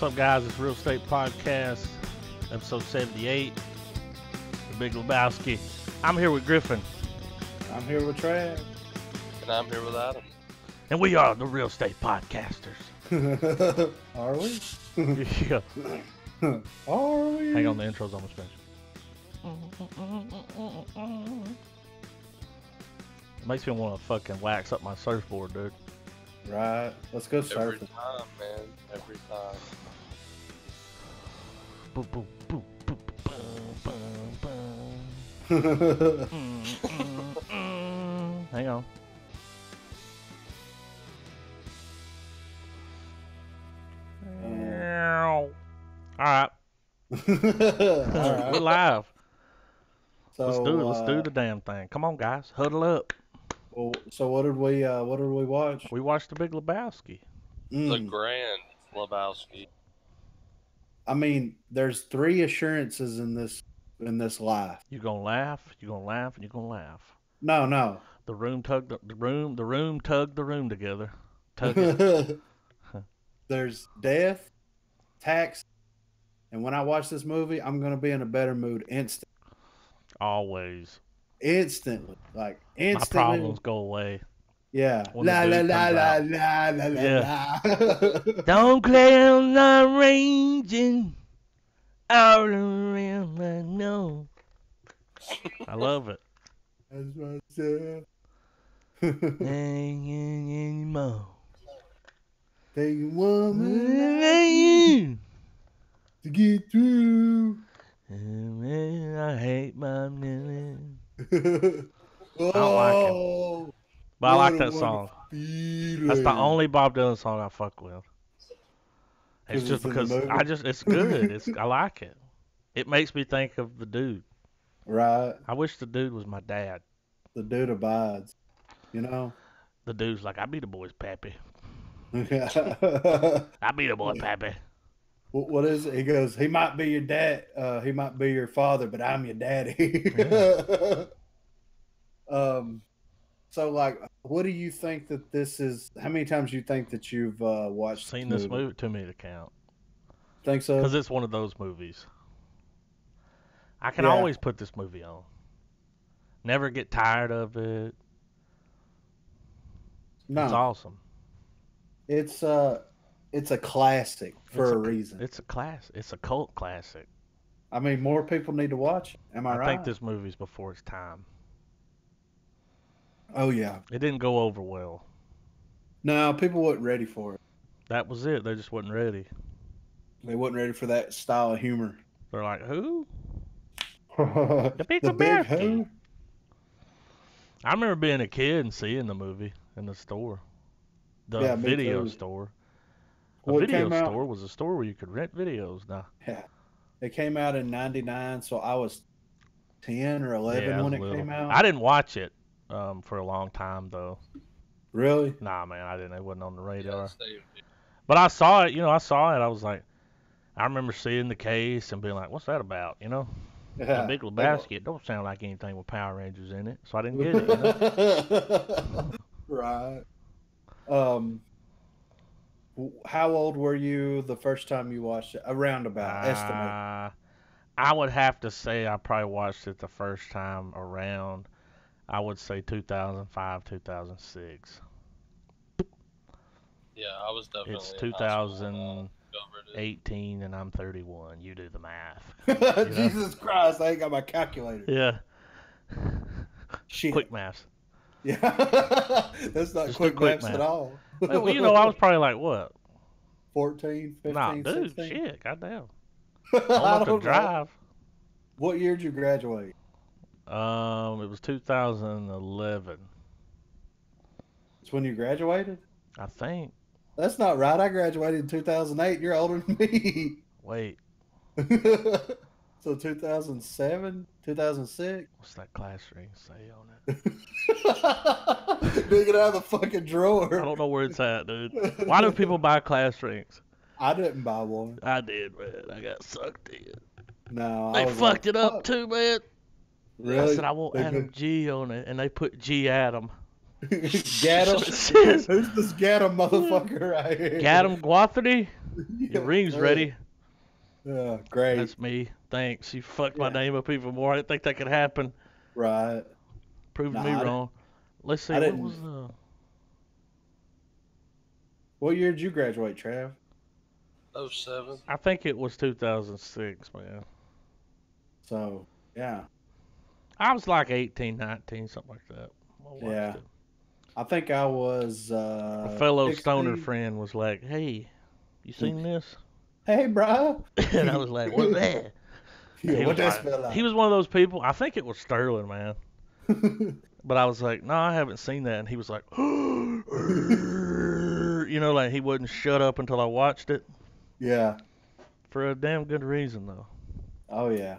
What's up, guys? It's Real Estate Podcast, episode 78, The Big Lebowski. I'm here with Griffin. I'm here with Trav. And I'm here with Adam. And we are the Real Estate Podcasters. Are we? Yeah. Are we? Hang on, the intro's almost finished. It makes me want to fucking wax up my surfboard, dude. Right. Let's go surfing. Every time, man. Every time. Boop, boop, boop, boop, boom, boom. Hang on. All right. We're live. So, Let's do it. Let's do the damn thing. Come on, guys. Huddle up. Well, so what did we watch? We watched The Big Lebowski. The Grand Lebowski. I mean, there's 3 assurances in this life. You're gonna laugh. You're gonna laugh, and you're gonna laugh. No. The room tugged the room tugged the room together. Tug it. There's death, tax, and when I watch this movie, I'm gonna be in a better mood instantly. Always. Instantly. Like My problems go away. Yeah. When the La dude la comes la out. la la Yeah. la. Don't clown the raging all around my nose. I love it. That's myself. Ain't anymore. Take a woman to get through. I hate my million. Oh, But I like that song. That's the only Bob Dylan song I fuck with. It's just it's in the because movie? it's good. I like it. It makes me think of the dude. Right. I wish the dude was my dad. The dude abides. You know? The dude's like, I be the boy's pappy. What I be the boy pappy. is it? He goes, he might be your dad. He might be your father, but I'm your daddy. Yeah. So, like, what do you think that this is? How many times do you think that you've watched Seen this movie? Too many to count. Think so? Because it's one of those movies. I can Yeah. always put this movie on. Never get tired of it. No. It's awesome. It's a classic for a reason. It's a class. It's a cult classic. I mean, more people need to watch it. Am I right? I think this movie's before its time. Oh yeah. It didn't go over well. No, people weren't ready for it. That was it. They just wasn't ready. They wasn't ready for that style of humor. They're like, who? The Big Lebowski. who? I remember being a kid and seeing the movie in the store. The Yeah, me video too. store. A Well, it video came out- store was a store where you could rent videos now. Yeah. It came out in '99, so I was 10 or 11 Yeah, I when was it little. came out. I didn't watch it for a long time, though. Really? Nah, man, I didn't. It wasn't on the radar. Yeah, same. But I saw it. I saw it. I was like, I remember seeing the case and being like, what's that about? The Yeah. Big Lebowski. It don't sound like anything with Power Rangers in it, so I didn't get it. Right. How old were you the first time you watched it? Around about, estimate. I would have to say I probably watched it the first time around, I would say 2005, 2006. Yeah, I was definitely. It's in high school when I 2018 discovered it. and I'm 31. You do the math. Jesus Christ, I ain't got my calculator. Yeah. Shit. Quick maths. Yeah. That's not Just quick do quick maths at math. all. Well, I was probably like, what? 14, 15, Nah, dude, 16. shit, goddamn. I I don't could know. drive. What year did you graduate? It was 2011, It's when you graduated? I think. That's not right. I graduated in 2008. You're older than me. Wait, So 2007, 2006? what's that class ring say on it? Dig it out of the fucking I drawer. don't know where it's at, dude. Why do people buy class rings? I didn't buy one. I did, man. I got sucked in. No, They I was fucked like, it up fuck. too, man. Really? I said I want They Adam did? G on it, and they put G Adam. Gat him. It says, Who's this gat him motherfucker right here? got him, Guathany? Your Yeah, ring's ready. yeah, great. That's me. Thanks. You fucked my Yeah. name up even more. I didn't think that could happen. Right. Proving me Nah, wrong. Let's see. I What didn't. was the? What year did you graduate, Trav? '07. I think it was 2006, man. So, yeah. I was like 18, 19, something like that. I watched Yeah. it. I think I was A fellow stoner 16. friend was like, "Hey, you seen this?" Hey, bro. And I was like, "What's that?" And Yeah, what that smell he like? was one of those people. I think it was Sterling, man. But I was like, "No, I haven't seen that." And he was like, like he wouldn't shut up until I watched it Yeah. for a damn good reason, though. Oh, yeah.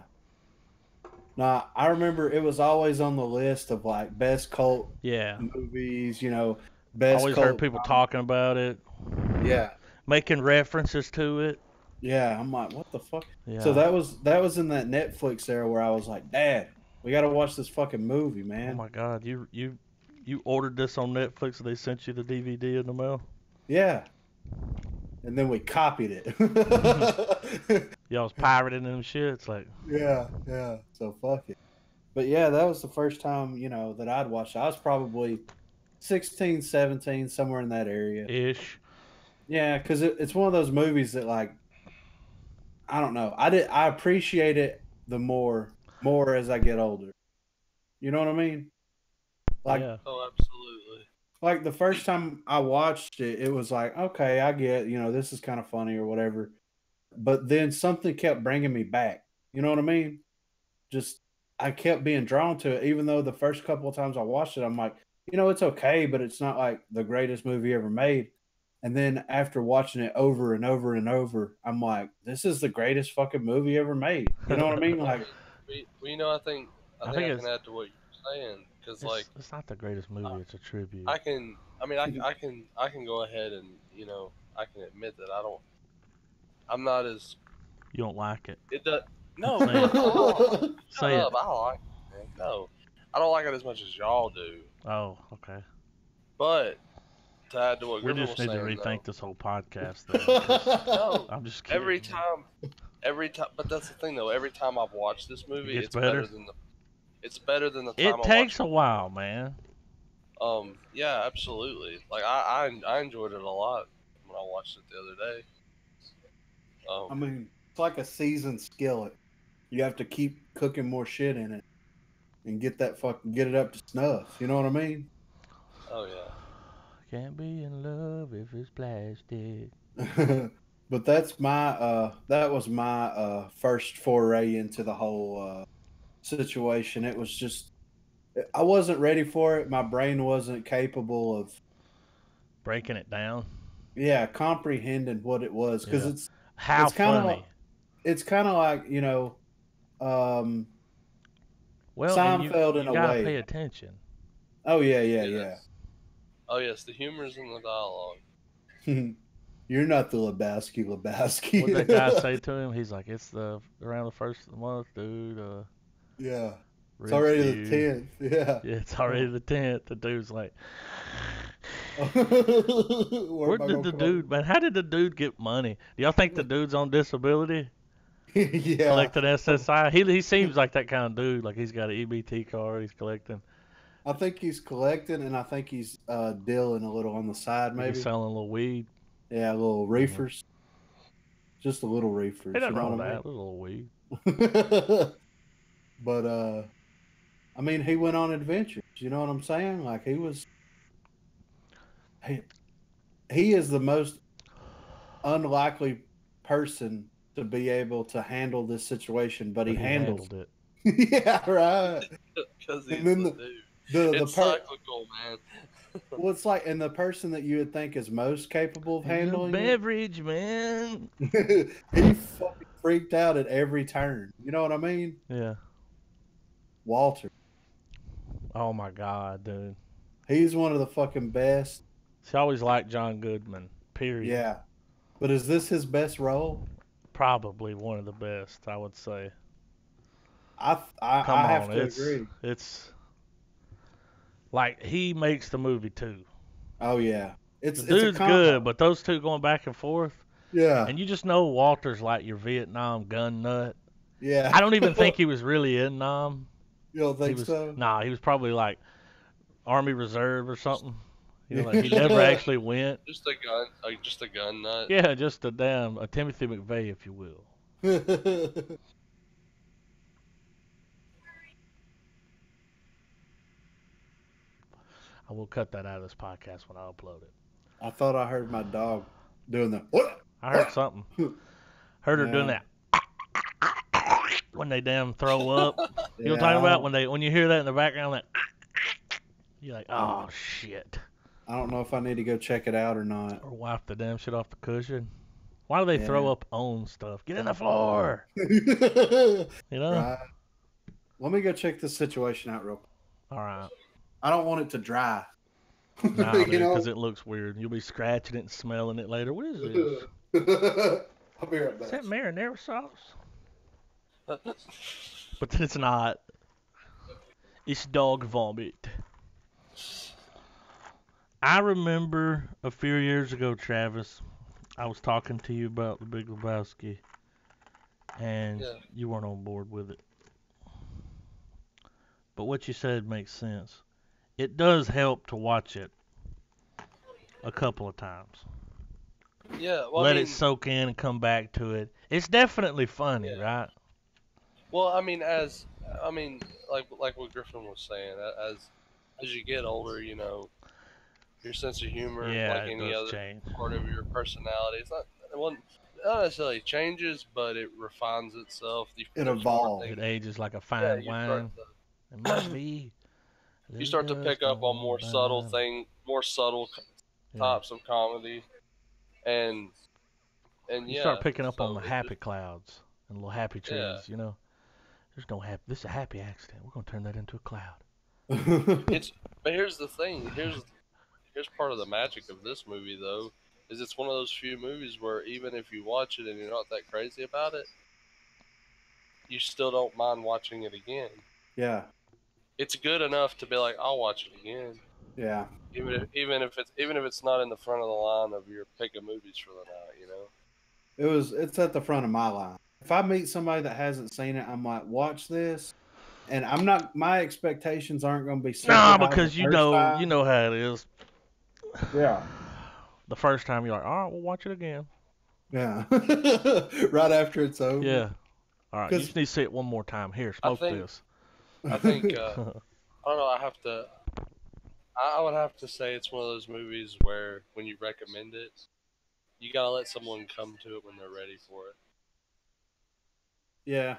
Nah, I remember it was always on the list of like best cult Yeah, movies, I best always heard cult people comedy. talking about it, Yeah. making references to it. Yeah. I'm like, what the fuck? So Yeah. that was in that Netflix era where I was like, Dad, we got to watch this fucking movie, Oh man. my God, you ordered this on Netflix and they sent you the DVD in the mail? Yeah. And then we copied it. Y'all was pirating them shits like Yeah, yeah. So fuck it. But yeah, that was the first time, that I'd watched it. I was probably 16, 17, somewhere in that area. ish. Yeah, because it's one of those movies that like I don't know. I appreciate it the more as I get older. You know what I mean? Like Yeah. Oh, absolutely. like the first time I watched it, it was like, okay, I get, this is kind of funny or whatever. But then something kept bringing me back. You know what I mean? Just I kept being drawn to it, even though the first couple of times I watched it, I'm like, it's okay, but it's not like the greatest movie ever made. And then after watching it over and over and over, I'm like, this is the greatest fucking movie ever made. You know what I mean? I Like, mean, I I think think I can add to what you're saying because like it's not the greatest movie. It's a tribute. I can. I mean, I can go ahead and I can admit that I'm not as You don't like it. it does. No, Say no, it. shut Say it. up. I don't like it, man. No, I don't like it as much as y'all do. Oh, okay. But to add to what We Griffin just was need to saying, rethink though, this whole podcast then. 'Cause no, I'm just kidding. every time. But that's the thing, though. Every time I've watched this It movie, gets better. it's better than the time It I watched takes a it while, before. man. Yeah, absolutely. Like I enjoyed it a lot when I watched it the other day. I Um, mean, it's like a seasoned skillet. You have to keep cooking more shit in it and get it up to snuff. You know what I mean? oh yeah. Can't be in love if it's plastic. But that was my first foray into the whole situation. It was just I wasn't ready for it. My brain wasn't capable of Breaking it down. comprehending what it was because Yeah. it's How it's kind of funny. it's kind of like um, Well, and Seinfeld in you a gotta pay way. attention. Oh yeah, yeah, yeah. Yes. Oh yes, the humor's in the dialogue. You're not the Lebowski, What that guy Lebowski. say to him? He's like, "It's the around the first of the month, dude. Yeah, it's Rich already the dude. 10th. Yeah. Yeah, it's already the 10th." The dude's like, Where "Where am I did gonna the come up dude, man? How did the dude get money? Do y'all think the with? dude's on disability, Yeah, collecting SSI? He seems like that kind of dude. Like he's got an EBT card. He's collecting. I think he's collecting, and I think he's dealing a little on the side, Like he's maybe. selling a little weed. Yeah, little Hmm. reefers, just a little Ain't reefers. You nothing know wrong with what that. A little weed. I mean? But I mean, he went on adventures. You know what I'm saying? Like he, he is the most unlikely person to be able to handle this situation, but he But he handles. handled it. Yeah, right. Because And he's then the the dude. the the It's per cyclical, man. well, it's like, and the person that you would think is most capable of He's a handling it, beverage man. he fucking freaked out at every turn. You know what I mean? Yeah. Walter, Oh my God, dude. he's one of the fucking best. She always liked John Goodman. Period. Yeah, but is this his best role? Probably one of the best, I would say. I Come have on, to agree. it's Like he makes the movie too. Oh yeah, The it's a dude's combo. good, but those two going back and forth, Yeah, and you just know Walter's like your Vietnam gun nut. yeah. I don't even think he was really in Nam. You don't He think was so? Nah, he was probably like Army Reserve or something. You know, like he never actually went. just a gun nut. Yeah, just a Timothy McVeigh, if you will. I will cut that out of this podcast when I upload it. I thought I heard my dog doing the what? I heard something. Heard her doing Yeah, that when they damn throw up. You know what I'm yeah. talking about? When you hear that in the background, that you're like, Um, oh shit. I don't know if I need to go check it out or not. Or wipe the damn shit off the cushion. Why do they throw Yeah. up on stuff? Get in the floor. You know? Right. Let me go check this situation out real quick. All right. I don't want it to dry. Nah, You dude, know? because it looks weird. You'll be scratching it and smelling it later. What is this? I'll be right Is back. that marinara sauce? But then it's not. It's dog vomit. I remember a few years ago, Travis, I was talking to you about the Big Lebowski, and Yeah. you weren't on board with it. But what you said makes sense. It does help to watch it a couple of times. Yeah. Well, Let I it mean, soak in and come back to it. It's definitely funny, yeah. right? Well, I mean, like what Griffin was saying, as you get older, you know, your sense of humor, Yeah, like it any does other change. part of your personality, not necessarily changes, but it refines itself. It There's more evolves. It things. ages like a Yeah, fine wine. It must be. A you little start to dust pick up on on the more subtle Yeah. types of comedy, and You yeah, start picking up on so the happy clouds and little happy yeah, trees, you know. There's no happy. This is a happy accident. We're gonna turn that into a cloud. it's. But here's the thing. Here's part of the magic of this movie, though, is it's one of those few movies where even if you watch it and you're not that crazy about it, you still don't mind watching it again. Yeah, It's good enough to be like, I'll watch it again, yeah. even if it's not in the front of the line of your pick of movies for the night, you know. It's at the front of my line. If I meet somebody that hasn't seen it, I'm like, watch this. And I'm not my expectations aren't gonna be super Nah, high the because you first know, you time. know how it is. Yeah. The first time you're like, all right, we'll watch it again. Yeah. Right after it's over. Yeah. All right, you Because just need to see it one more time. Here, I smoke think this. I think I don't know. I would have to say it's one of those movies where when you recommend it, you gotta let someone come to it when they're ready for it. yeah.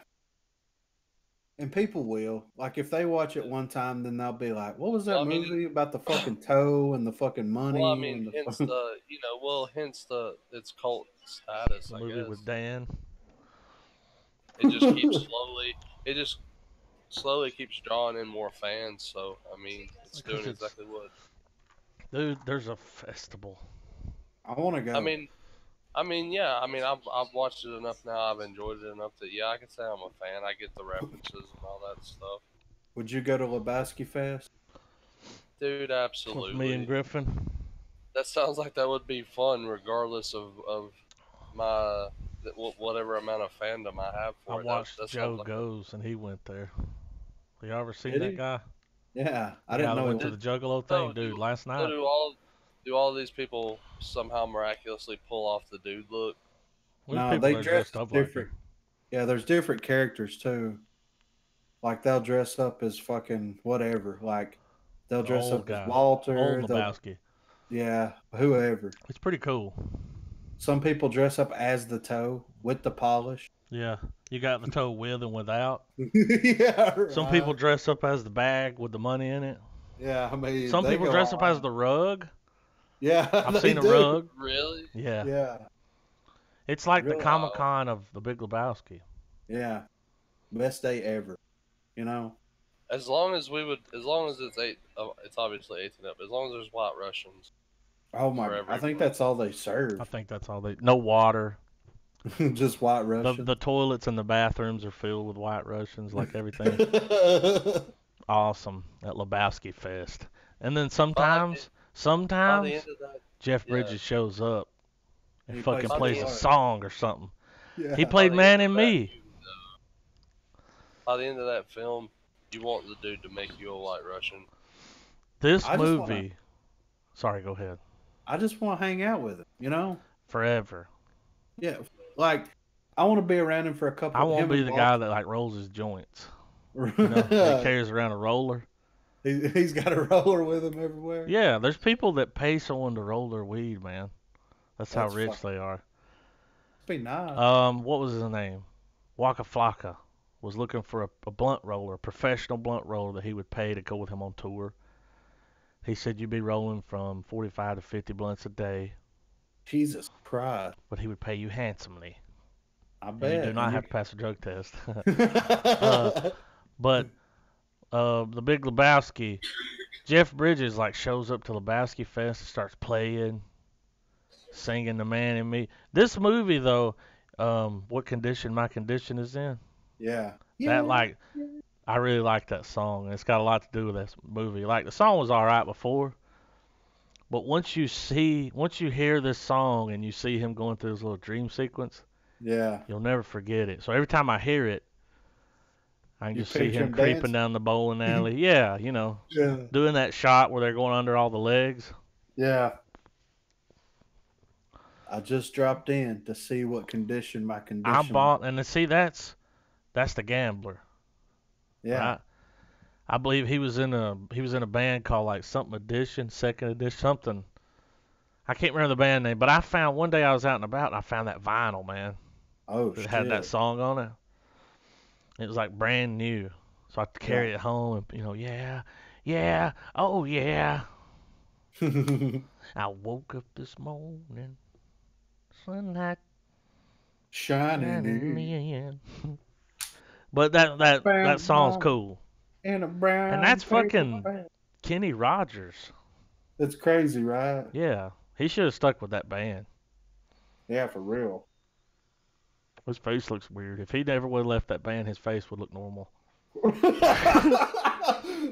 And people will. Like if they watch it one time, then they'll be like, what was Well, that I mean, movie about the fucking toe and the fucking well, I money mean, and hence the the hence the its cult status, The I movie with guess. Dan. It just keeps slowly. It just slowly keeps drawing in more fans. So I mean, it's Because doing it's, exactly what. dude, there's a festival. I want to I go. mean, yeah. I mean, I've watched it enough now. I've enjoyed it enough that yeah, I can say I'm a fan. I get the references and all that stuff. Would you go to Lebowski Fest? Dude, With me and absolutely. Griffin. That sounds like that would be fun, regardless of my whatever amount of fandom I have I for it. watched That sounds Joe like Goes, and he went there. You ever seen Did that he? guy? Yeah. The I guy didn't that know he went to went. the Juggalo so. thing, dude, last So night. do all these people somehow miraculously pull off the dude look? There's No, people they that are dressed dress up like him. different. Yeah, there's different characters too. Like they'll dress up as fucking whatever. Like they'll The dress old up as guy, old Walter. They'll Lebowski. yeah, whoever. It's pretty cool. Some people dress up as the toe with the polish. Yeah, you got the toe with and without. Yeah, Some people right. dress up as the bag with the money in it. Yeah, I mean Some they people go dress all up as out. the rug. Yeah, I've they seen a do. rug. Really? Yeah, Yeah, it's like the really. Comic Wow. Con of the Big Lebowski. Yeah, best day ever. You know. As long as it's it's obviously 18 up. As long as there's white Russians Oh my! wherever I he think went. that's all they I serve. think that's all they. No water. Just white The Russian. the toilets and the bathrooms are filled with White Russians. Like everything. Awesome at Lebowski Fest. And then By the sometimes end of that, Jeff yeah. Bridges shows up and And he fucking plays plays a guitar. song or something. Yeah. He By played the end Man of in that Me. movie, by the end of that film, you want the dude to make you a White Russian. This I just wanna movie. Sorry, go ahead. I just want to hang out with him, you know? Forever. Yeah. Like I want to be around him for a I couple won't him be and the Walt. guy that like rolls his joints. You know, he carries around a roller. He's got a roller with him everywhere. Yeah, there's people that pay someone to roll their weed, man. That's how That's rich fucking they are. be nice. What was his name? Waka Flocka was looking for a blunt roller, a professional blunt roller that he would pay to go with him on tour. He said you'd be rolling from 45 to 50 blunts a day, Jesus Christ. but he would pay you handsomely. I And you bet. do not And have to pass a drug test. you But the Big Lebowski, Jeff Bridges like shows up to Lebowski Fest and starts playing, singing "The Man in Me." This movie though, what condition my condition is in. Yeah. That Yeah. like I really like that song. It's got a lot to do with this movie. Like the song was all right before, but once you hear this song and you see him going through his little dream sequence, Yeah. you'll never forget it. So every time I hear it, I can You just see picture him him creeping dance? down the bowling alley. Yeah, Yeah. doing that shot where they're going under all the legs. Yeah. I just dropped in to see what condition my I condition was. bought, and to see that's the gambler, Yeah. right? I believe he was in a band called like something edition, second edition, something. I can't remember the band name, but I found one day I was out and about and I found that vinyl, man, Oh that had that shit. song on it. It was like brand new, so I Yeah. carried it home and yeah, yeah, oh yeah. I woke up this morning, sunlight Shining shining in in. But that brown song's mama cool, in a and brown that's paper fucking bag. Kenny Rogers. It's crazy, right? Yeah, he should have stuck with that band. Yeah, for real. His face looks weird. If he never would have left that band, his face would look normal.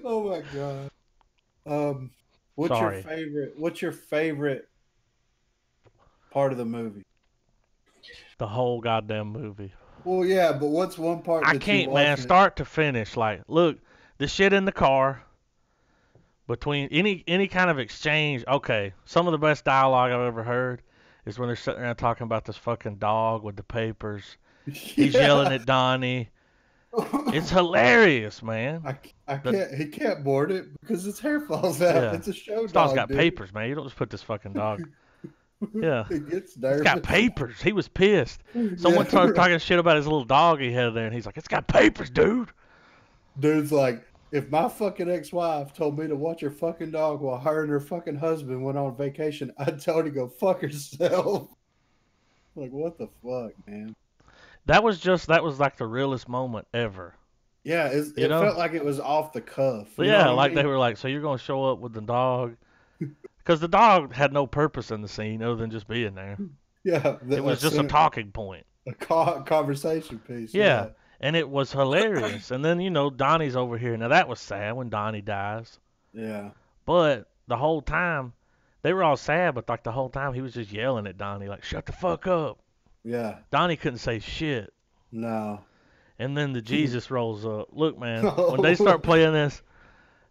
Oh my god. Um, what's your Sorry. favorite? What's your favorite part of the movie? The whole goddamn movie. Well, yeah, but what's one part I that you can't, man, watch it? start to finish. Like, look, the shit in the car, between any kind of exchange. Okay, some of the best dialogue I've ever heard is when they're sitting around talking about this fucking dog with the papers. He's yelling at Donnie. It's hilarious, man. I can't. He can't board it because his hair falls out. Yeah. It's a show This dog's dog, got dude. papers, man. You don't just put this fucking dog. Yeah. He gets He's nervous. got papers. He was pissed. Someone Yeah, started right. talking shit about his little dog he had there, and he's like, "It's got papers, dude." Dude's like, if my fucking ex-wife told me to watch her fucking dog while her and her fucking husband went on vacation, I'd tell her to go fuck herself. Like, what the fuck, man? That was like the realest moment ever. Yeah, You it know? felt like it was off the cuff. But You know yeah, what I like they mean? were like, "So you're gonna show up with the dog?" Because the dog had no purpose in the scene other than just being there. Yeah, It was just a talking point. conversation piece. Yeah, and it was hilarious. And then Donnie's over here. Now that was sad when Donnie dies. Yeah, But the whole time, they were all sad. But like the whole time, he was just yelling at Donnie, like, "Shut the fuck up." yeah. Donnie couldn't say shit. No. And then the Jesus rolls up. Look, man, when they start playing this,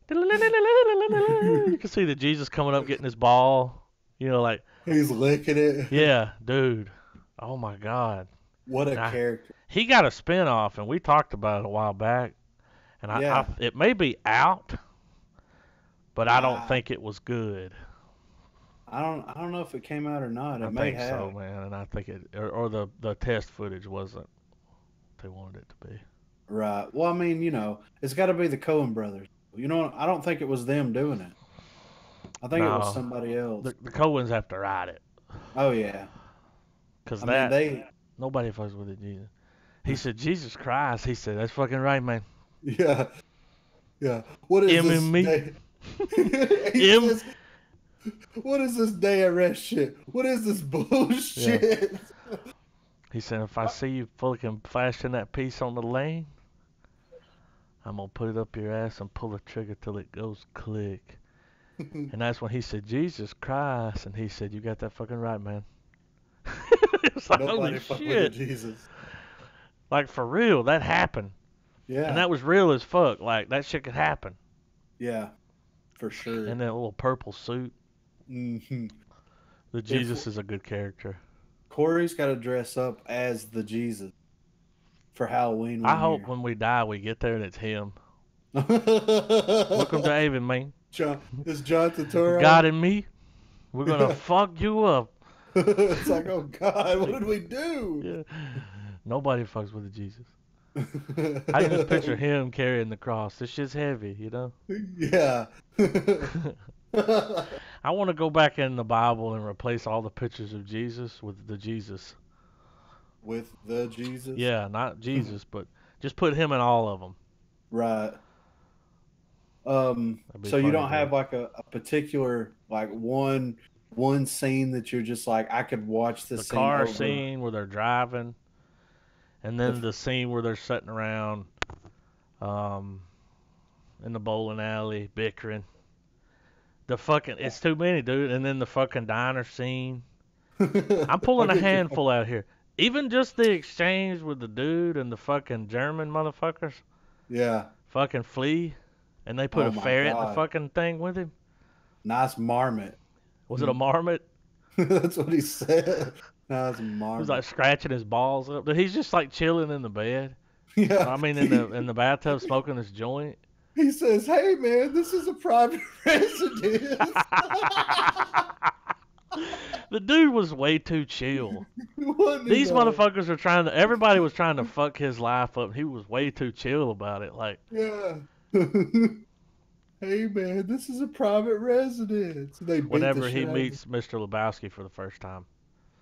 you can see the Jesus coming up, getting his ball. Like, He's licking it. yeah, dude. Oh my God. What a Nah. character. He got a spin-off, and we talked about it a while back. And Yeah. it may be out, but I don't Ah. think it was good. I don't know if it came out or not. It I may think have. so, man. And I think or the test footage wasn't what they wanted it to be. Right. Well, I mean, it's got to be the Coen brothers. I don't think it was them doing it. I think it was No. somebody else. The Coens have to write it. Oh yeah. Because I mean, they. nobody fucks with it, Jesus. He said, "Jesus Christ." He said, "That's fucking right, man." Yeah. Yeah. What is Him this and me. day? He Him. says, what is this day arrest shit? What is this bullshit? He said, "If I see you fucking flashing that piece on the lane, I'm gonna put it up your ass and pull the trigger till it goes click." And that's when he said, Jesus Christ. And he said, you got that fucking right, man. It's like, Nobody holy fuck with the shit. Jesus. Like, for real, that happened. Yeah. And that was real as fuck. Like, that shit could happen. Yeah. For sure. In that little purple suit. Hmm. The Jesus is a good character. Corey's got to dress up as the Jesus for Halloween I one hope year. when we die, we get there and it's him. Welcome Welcome to Haven, man. It's John Turturro. God and me, we're going to fuck you up. It's like, oh God, what did we do? Yeah. Nobody fucks with the Jesus. I can just picture him carrying the cross. This shit's heavy, you know? Yeah. I want to go back in the Bible and replace all the pictures of Jesus with the Jesus. With the Jesus? Yeah, not Jesus, but just put him in all of them. Right. That'd be So you funny, don't have dude. like a particular, like one scene that you're just like, I could watch this The scene car over. scene where they're driving, and then the scene where they're sitting around in the bowling alley bickering. It's too many, dude. And then the fucking diner scene. I'm pulling a handful out here. Even just the exchange with the dude and the fucking German motherfuckers Yeah. fucking flee, and they put Oh a my ferret in the God. fucking thing with him. Nice marmot. Was it a marmot? That's what he said. Nice He marmot. was like scratching his balls up. But he's just like chilling in the bed. Yeah. I mean, in the bathtub smoking his joint. He says, "Hey man, this is a private residence." The dude was way too chill. Wasn't he, These though? motherfuckers are everybody was trying to fuck his life up. He was way too chill about it. Like, Yeah. Hey man, this is a private residence. They beat whenever the he shit out of meets Mr. Lebowski for the first time.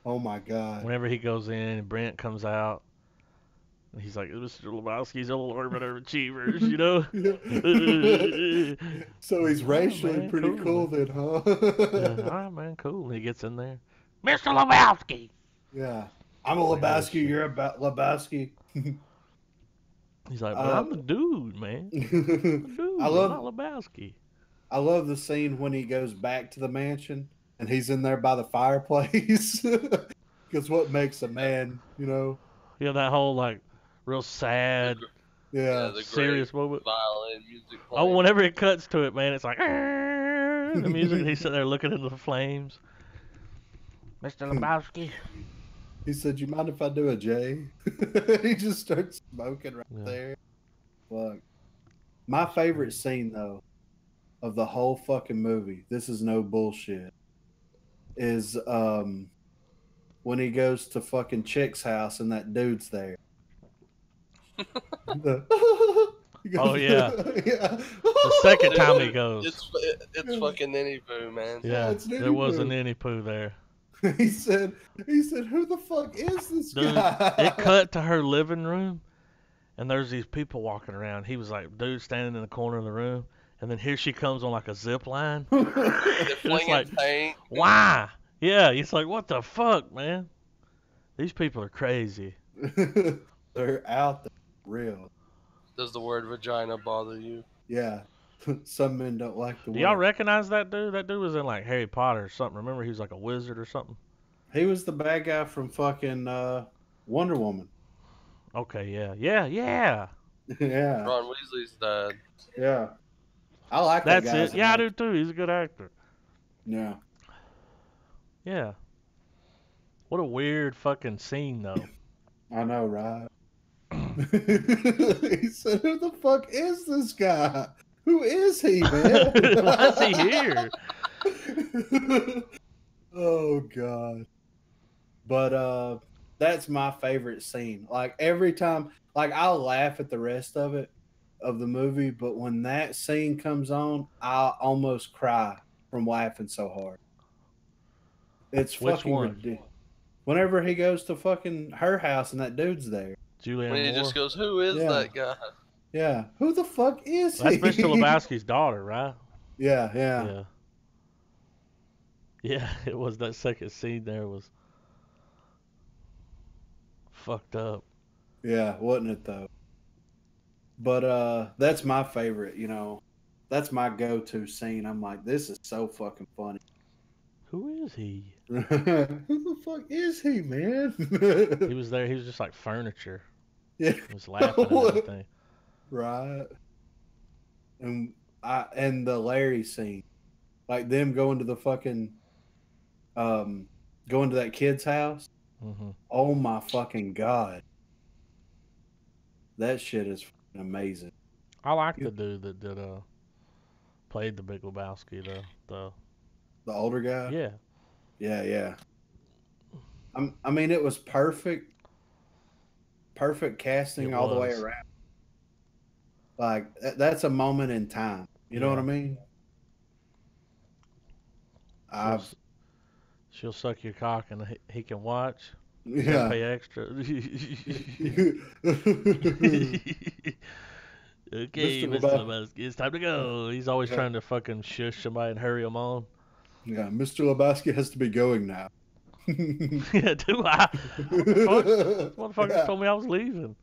Oh my God. Whenever he goes in and Brent comes out, he's like, Mr. Lebowski's all overachievers, you know? So he's racially man, pretty cool man. then, huh? Yeah, all right, man, cool. And he gets in there. Mr. Lebowski! Yeah. I'm a Lebowski, you're a Lebowski. He's like, but I'm the dude, man. I'm the dude, I I'm love not Lebowski. I love the scene when he goes back to the mansion and he's in there by the fireplace. Because what makes a man, you know? Yeah, that whole, like, real sad, Yeah. the serious great moment. violin music Oh, playing. whenever it cuts to it, man, it's like, the music, and he's sitting there looking into the flames. Mr. Lebowski. He said, "You mind if I do a J?" He just starts smoking right there. Fuck. My favorite scene though of the whole fucking movie, this is no bullshit, is when he goes to fucking Chick's house and that dude's there. He goes, Oh, yeah. Yeah. The second Dude, time he goes. It's fucking Ninny Poo, man. Yeah, it's Ninny there was a Poo. ninny poo there. He said, "Who the fuck is this Dude, guy?" it cut to her living room, and there's these people walking around. He was like, dude standing in the corner of the room, and then here she comes on like a zip line. They're It's flinging like, paint. why? Yeah, it's like, what the fuck, man? These people are crazy. They're out there, real. Does the word vagina bother you? Yeah. Some men don't like the Do y'all word. recognize that dude? That dude was in like Harry Potter or something. Remember, he was like a wizard or something. He was the bad guy from fucking Wonder Woman. Okay, yeah. Yeah. Ron Weasley's dad. Yeah. I like that That's guy. it. Yeah, I do too. He's a good actor. Yeah. Yeah. What a weird fucking scene, though. I know, right? He said, "Who the fuck is this guy? Who is he, man? Why is he here?" Oh God. But that's my favorite scene. Like every time, like I'll laugh at the rest of it of the movie, but when that scene comes on, I almost cry from laughing so hard. It's Which fucking one? ridiculous. Whenever he goes to fucking her house and that dude's there. Julianne When he Moore. just goes, "Who is Yeah. that guy?" Yeah. Who the fuck is That's he? Mr. Lebowski's daughter, right? Yeah. Yeah. Yeah, it was that second scene there was fucked up. Yeah, wasn't it though? But that's my favorite, you know. that's my go-to scene. I'm like, this is so fucking funny. Who is he? Who the fuck is he, man? He was there. He was just like furniture. Yeah. He was laughing at everything. Right. And the Larry scene, like them going to the fucking going to that kid's house. Hmm. Oh my fucking god, that shit is fucking amazing. I like the dude that did played the Big Lebowski. The older guy. Yeah. Yeah. I mean, it was perfect casting It all the way was. around. Like that's a moment in time. You know what I mean? She'll, she'll suck your cock and he can watch. Yeah. Pay extra. Okay, Mr. Mr. Lebowski, it's time to go. He's always Yeah. trying to fucking shush somebody and hurry them on. Yeah, Mr. Lebowski has to be going now. Yeah, do I? What the fuck? This motherfucker told me I was leaving.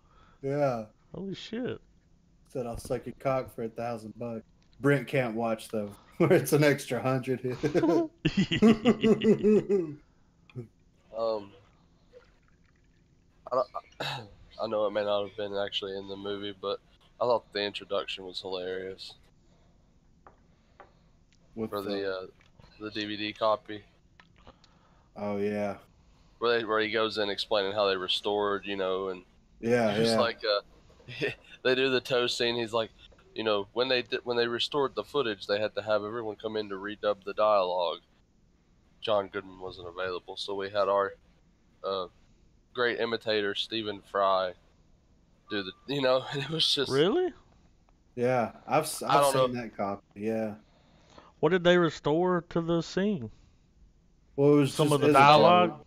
Yeah. Holy shit. Said I'll suck your cock for $1,000. Brent can't watch though. Where it's an extra 100. I, don't, I know it may not have been actually in the movie, but I thought the introduction was hilarious for the DVD copy. Oh yeah. Where he goes in explaining how they restored, and Yeah, just yeah. like they do the toast scene. He's like, when they restored the footage, they had to have everyone come in to redub the dialogue. John Goodman wasn't available, so we had our great imitator Stephen Fry do the. It was just Really? Yeah, I've don't seen know. that copy. Yeah. What did they restore to the scene? Well, it was Some just of the dialogue?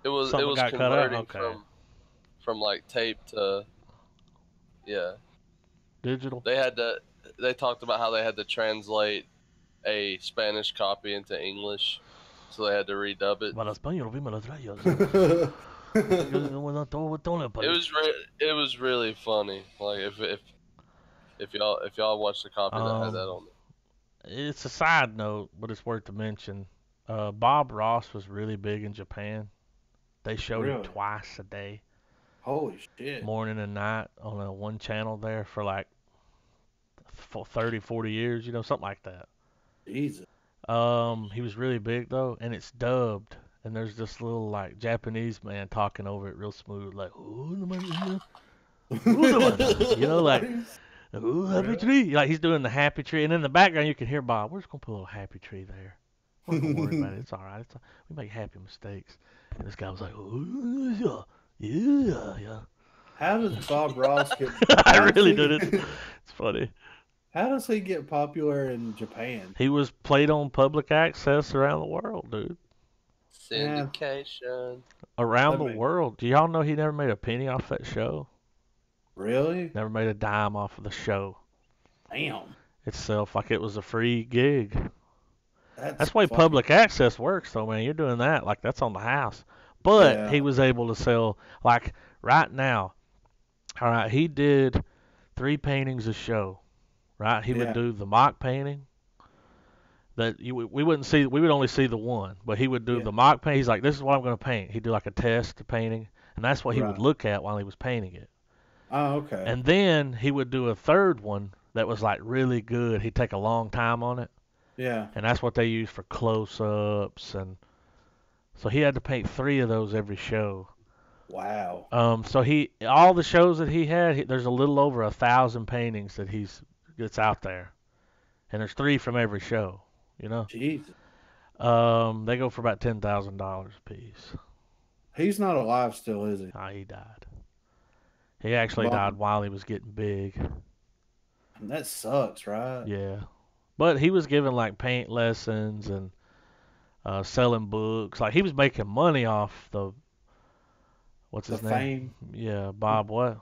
It was Something got cut out? converting Okay. from like tape to Digital? They talked about how they had to translate a Spanish copy into English, so they had to redub it. Para español, vi me lo traía. It was really funny. Like if y'all watched the copy that had that on it. It's a side note, but it's worth to mention. Bob Ross was really big in Japan. They showed it Really? twice a day, Holy shit. morning and night, on a one channel there for like 30, 40 years, something like that. Jesus. He was really big though, and it's dubbed. And there's this little like Japanese man talking over it real smooth, like, like, happy tree. Like he's doing the happy tree, and in the background you can hear Bob. We're just gonna put a little happy tree there. We're not gonna worry about it. It's all right. We make happy mistakes. And this guy was like, yeah. How does Bob Ross get? I really did it. It's funny. How does he get popular in Japan? He was played on public access around the world, dude. Syndication. Around the world. Do y'all know he never made a penny off that show? Really? Never made a dime off of the show Damn. itself, like it was a free gig. That's the way fucking- public access works, though, man. You're doing that, like that's on the house. But Yeah. he was able to sell, like right now. All right, he did 3 paintings a show. Right, he would Yeah. do the mock painting. We wouldn't see. We would only see the one, but he would do Yeah. the mock paint. He's like, "This is what I'm going to paint." He'd do like a test painting, and that's what he would Right. look at while he was painting it. Oh, okay. And then he would do a third one that was like really good. He'd take a long time on it, Yeah. and that's what they use for close-ups. And so he had to paint 3 of those every show. Wow. So all the shows that he had, there's a little over 1,000 paintings that's out there, and there's 3 from every show. Jesus. They go for about $10,000 a piece. He's not alive still, is he? He died. He actually died while he was getting big. And that sucks, right? Yeah. But he was giving like paint lessons and selling books. Like he was making money off what's his The name? fame. Yeah, Bob what?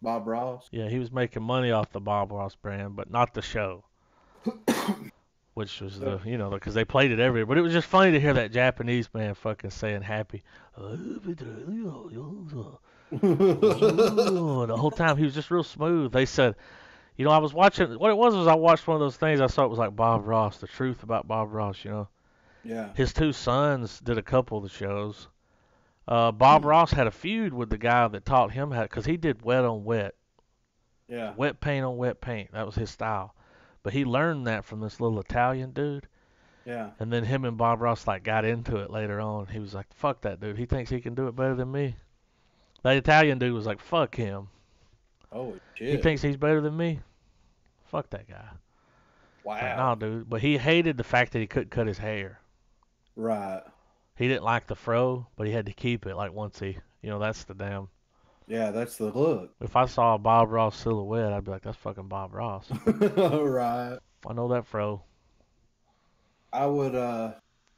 Bob Ross. Yeah, he was making money off the Bob Ross brand, but not the show. Which was because they played it everywhere. But it was just funny to hear that Japanese man fucking saying happy. The whole time he was just real smooth. They said, You know, I was watching. What it was I watched one of those things. I saw it was like Bob Ross, the truth about Bob Ross. You know, Yeah. his two sons did a couple of the shows. Bob Ross had a feud with the guy that taught him how, because he did wet on wet, Yeah. wet paint on wet paint. That was his style. But he learned that from this little Italian dude. Yeah. And then him and Bob Ross like got into it later on. He was like, "Fuck that dude. He thinks he can do it better than me." The Italian dude was like, "Fuck him. Holy He shit. thinks he's better than me. Fuck that guy." Like, nah, Wow. dude. But he hated the fact that he couldn't cut his hair. Right. He didn't like the fro, but he had to keep it. Like once he, that's the damn. Yeah, that's the look. If I saw a Bob Ross silhouette, I'd be like, "That's fucking Bob Ross." Right. I know that fro I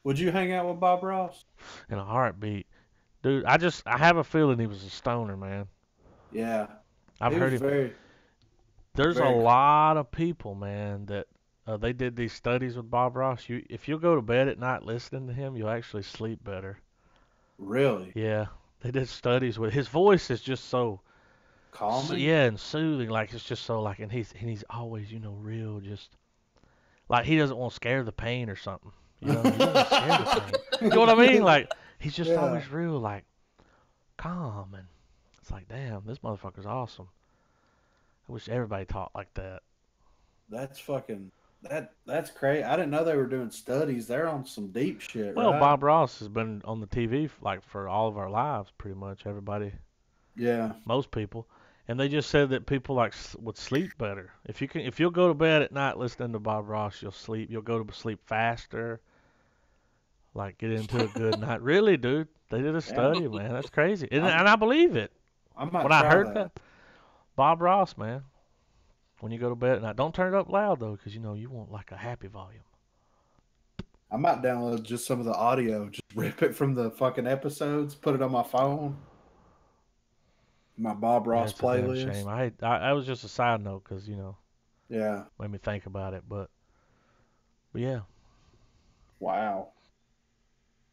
would you hang out with Bob Ross? in a heartbeat, dude. I have a feeling he was a stoner, man. Yeah. I've He heard was him. very There's a very lot of people, man, that they did these studies with Bob Ross. If you go to bed at night listening to him, you'll actually sleep better. really Yeah, they did studies with his voice is just so, calming. yeah, and soothing. Like it's just so like, and he's always real, just like he doesn't want to scare the pain or something. You know, he doesn't scare the pain. You know what I mean? Like he's just Yeah. always real, like calm, and it's like, damn, this motherfucker's awesome. I wish everybody talked like that. That's fucking that's crazy. I didn't know they were doing studies. They're on some deep shit, Well, right? Bob Ross has been on the TV like for all of our lives, pretty much everybody, Yeah. most people, and they just said that people like would sleep better if you'll go to bed at night listening to Bob Ross, you'll sleep. You'll go to sleep faster, like get into a good night. Really, dude, they did a Yeah. study, man. That's crazy, and I'm- I believe it. I might When I try heard that. that, Bob Ross, man, when you go to bed at night, don't turn it up loud though, because you want like a happy volume. I might download just some of the audio, just rip it from the fucking episodes, put it on my phone. My Bob Yeah, Ross it's a damn playlist. shame. I was just a side note because Yeah. made me think about it, but yeah. Wow.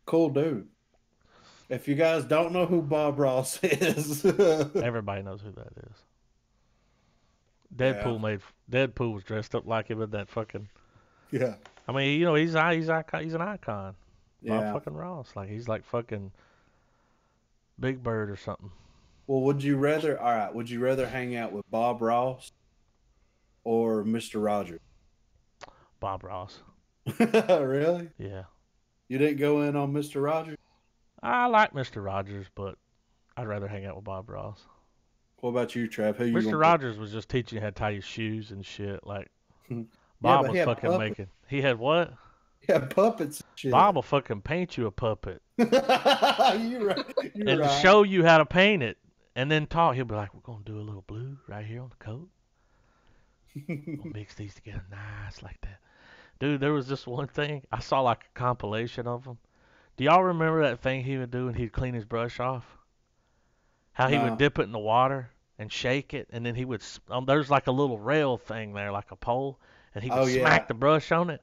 Cool dude. If you guys don't know who Bob Ross is, Everybody knows who that is. Yeah. Deadpool was dressed up like him in that fucking. yeah. I mean, he's an icon. Bob Yeah. fucking Ross, like he's like fucking Big Bird or something. Well, would you rather hang out with Bob Ross or Mr. Rogers? Bob Ross. Really? Yeah, You didn't go in on Mr. Rogers? I like Mr. Rogers, but I'd rather hang out with Bob Ross. What about you, Trav? Who you Mr. gonna Rogers was just teaching you how to tie your shoes and shit. Like pick? Yeah, Bob but was he had fucking puppets. making. He had what? He had puppets and shit. Bob will fucking paint you a puppet You're right. You're and right. show you how to paint it, and then talk. He'll be like, "We're gonna do a little blue right here on the coat. We'll mix these together nice like that." Dude, there was this one thing I saw like a compilation of them. Do y'all remember that thing he would do when he'd clean his brush off? How he would No. dip it in the water and shake it, and then he would. There's like a little rail thing there, like a pole, and he would Oh, yeah. smack the brush on it.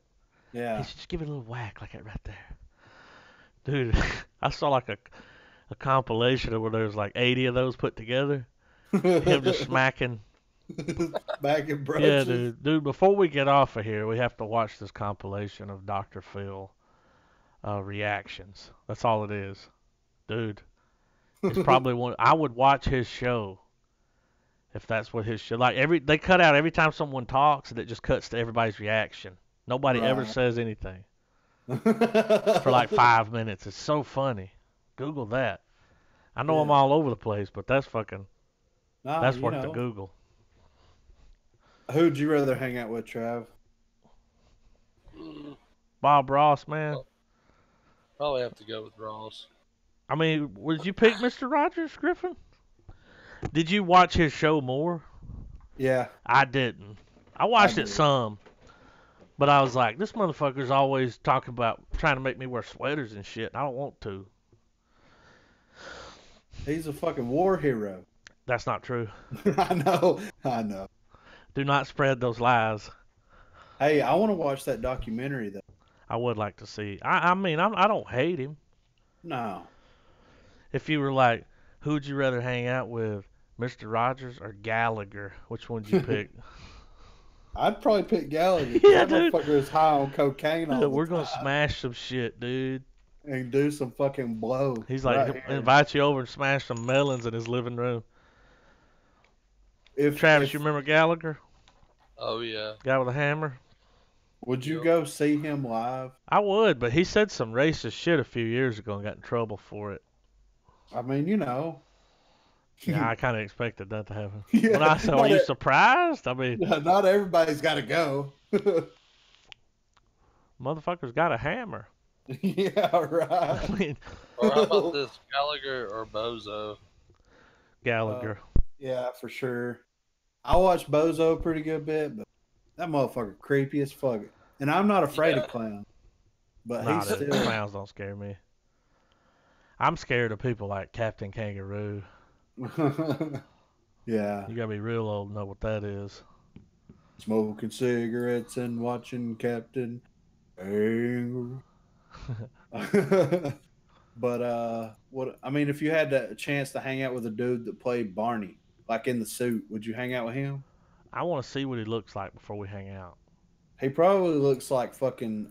Yeah. He should just give it a little whack like that right there. Dude, I saw like a compilation of where there's like 80 of those put together. Him just smacking. Back in brushes. Yeah, dude. Dude, before we get off of here, we have to watch this compilation of Dr. Phil reactions. That's all it is. Dude, it's probably one. I would watch his show if that's what his show. Like they cut out every time someone talks, and it just cuts to everybody's reaction. Nobody ever Right. says anything for like 5 minutes. It's so funny. Google that. I know I'm Yeah. all over the place, but that's fucking. Nah, That's you worth the know. Google. Who'd you rather hang out with, Trav? Mm, Bob Ross, man. Probably have to go with Ross. I mean, would you pick Mr. Rogers, Griffin? Did you watch his show more? Yeah. I didn't. I watched I it did. some, but I was like, this motherfucker's always talking about trying to make me wear sweaters and shit. I don't want to. He's a fucking war hero. That's not true. I know. I know. Do not spread those lies. Hey, I want to watch that documentary though. I would like to see. I mean, I don't hate him. No. If you were like, who'd you rather hang out with, Mr. Rogers or Gallagher? Which one would you pick? I'd probably pick Gallagher because Yeah, that dude. motherfucker is high on cocaine all We're the gonna time smash some shit, dude. and do some fucking blow He's like, right he'll here. invite you over and smash some melons in his living room. Travis, you If remember Gallagher? Oh yeah. Guy with a hammer? would you Yep. go see him live? I would, but he said some racist shit a few years ago and got in trouble for it. I mean, you know, Yeah, I kind of expected that to happen. When yeah, I said, "Are you surprised?" I mean, not everybody's got to go. motherfucker's got a hammer. Yeah, right. I mean, Or how about this, Gallagher or Bozo? Gallagher. Yeah, for sure. I watched Bozo a pretty good bit, but that motherfucker creepy as fuck. And I'm not afraid Yeah. of clowns, but Nah, he's dude, still. clowns don't scare me. I'm scared of people like Captain Kangaroo. Yeah, You gotta be real old to know what that is. smoking cigarettes and watching Captain Kangaroo. But what I mean, if you had a chance to hang out with a dude that played Barney, like in the suit, would you hang out with him? I want to see what he looks like before we hang out. He probably looks like fucking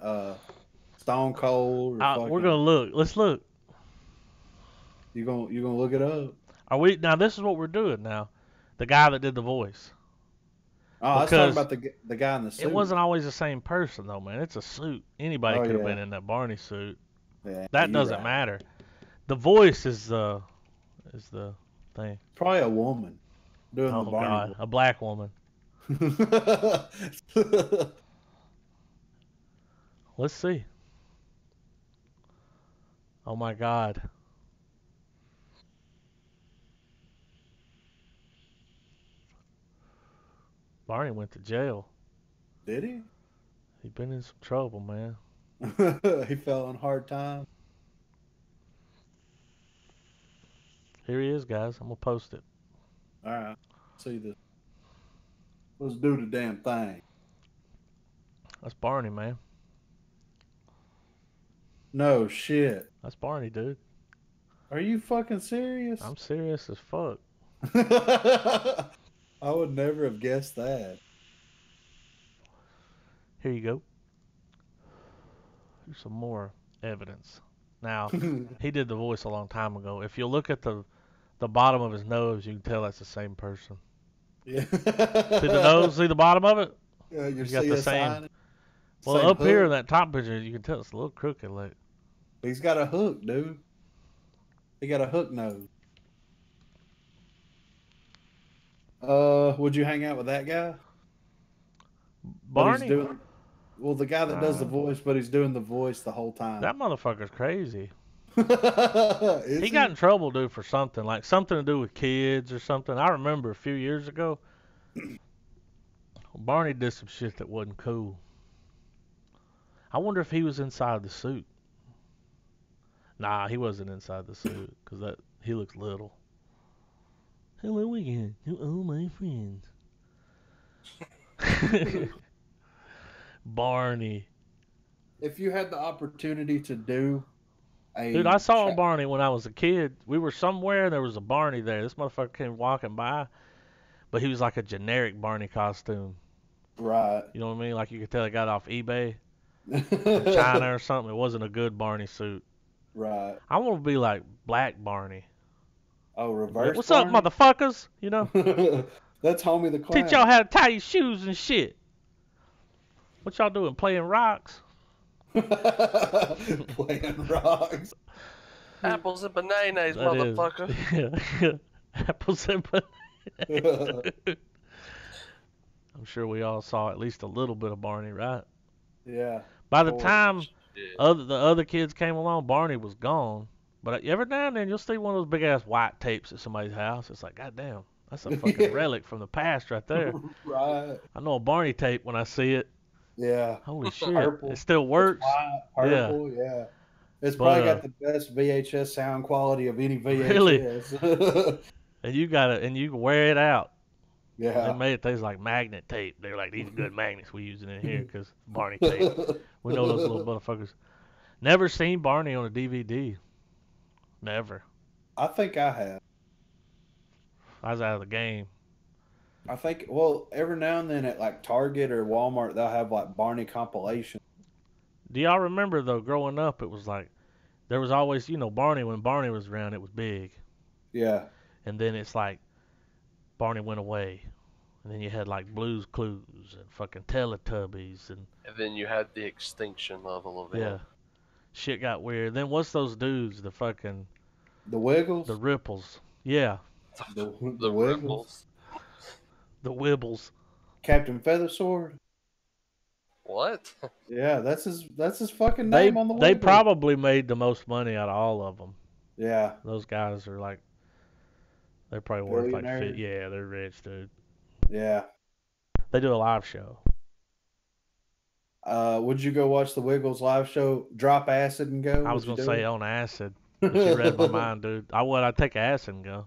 Stone Cold or We're fucking. gonna look. Let's look. You gonna look it up? Are we now? This is what we're doing now. The guy that did the voice, Oh, I was talking because about the guy in the suit. it wasn't always the same person though, man. It's a suit. Anybody Oh could have yeah, been in that Barney suit. yeah. That You're doesn't right. matter. The voice is the thing. Probably a woman doing the Oh Barney God, a black woman. voice. Let's see. Oh my God. Barney went to jail. Did he? He's been in some trouble, man. He fell on hard times. Here he is, guys. I'm gonna post it. All right, see this. Let's do the damn thing. That's Barney, man. No shit. That's Barney, dude. Are you fucking serious? I'm serious as fuck. I would never have guessed that. Here you go. Here's some more evidence. Now, he did the voice a long time ago. If you look at the bottom of his nose, you can tell that's the same person. Yeah. See the nose? See the bottom of it? Yeah, your He's got the CSI. same. Well, Same up here in hook. that top picture, you can tell it's a little crooked. Like He's got a hook, dude. He got a hook nose. Would you hang out with that guy? But he's Barney, doing well, the guy that does the uh, voice, but he's doing the voice the whole time. that motherfucker's crazy. Is He got in trouble, dude, for something like something to do with kids or something. I remember a few years ago, Barney did some shit that wasn't cool. I wonder if he was inside the suit. Nah, he wasn't inside the suit because that he looks little. Hello again to all my friends. Barney. If you had the opportunity to do Dude, I a saw a Barney when I was a kid. We were somewhere and there was a Barney there. This motherfucker came walking by, but he was like a generic Barney costume. right, You know what I mean? Like you could tell he got it off eBay from China or something. It wasn't a good Barney suit. right. I want to be like Black Barney. Oh, Like, reverse. what's up, Barney? motherfuckers? You know? That's Homie the Clown. Teach y'all how to tie your shoes and shit. What y'all doing? Playing rocks? Playing rocks. Apples and bananas, That is. motherfucker. Yeah. Apples and bananas. I'm sure we all saw at least a little bit of Barney, right? Yeah. By the Boy. time Shit. the other kids came along, Barney was gone. But every now and then you'll see one of those big ass white tapes at somebody's house. It's like, goddamn, that's a fucking relic from the past right there. Right. I know a Barney tape when I see it. Yeah. Holy shit, Purple. it still works. White, purple, yeah. It's But, probably got the best VHS sound quality of any Really? VHS. And you got it, and you can wear it out. They Yeah. made it things like magnet tape. They're like, these are good magnets we using in here because Barney tape. We know those little motherfuckers. Never seen Barney on a DVD. Never. I think I have. I was out of the game. I think, well, every now and then at like Target or Walmart, they'll have like Barney compilation. Do y'all remember though? Growing up, it was like there was always, Barney. When Barney was around, it was big, Yeah. and then it's like Barney went away, and then you had like Blue's Clues and fucking Teletubbies, and And then you had the extinction level yeah, event. shit got weird. Then what's those dudes? The The Wiggles. Ripples. Yeah, The The Wiggles. ripples. the Wibbles. Captain Feathersword. What? Yeah, that's his fucking They name on the they Wiggles. probably made the most money out of all of them. Yeah. Those guys are like they're probably worth like Billionaire. yeah, they're rich, dude. Yeah. They do a live show. Would you go watch the Wiggles live show? Drop acid and go? I was Would you gonna do say it? on acid, but you read my mind, dude. I would. I'd take acid and go.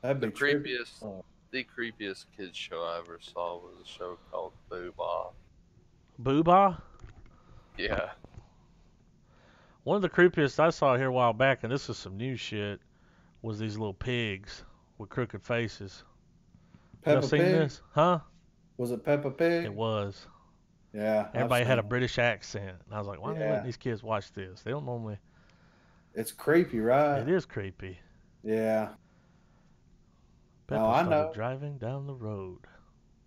That'd The be trippy. creepiest, Oh. the creepiest kids show I ever saw was a show called Boo Bah. Boobah. Yeah. One of the creepiest I saw here a while back, and this is some new shit, was these little pigs with crooked faces. Y'all Peppa seen Pig? this? Huh? Was it Peppa Pig? It was. Yeah, I've Everybody had a seen it. British accent, and I was like, why are they letting Yeah. these kids watch this? They don't normally. It's creepy, right? It is creepy. Yeah. No, Peppa I started know. driving down the road.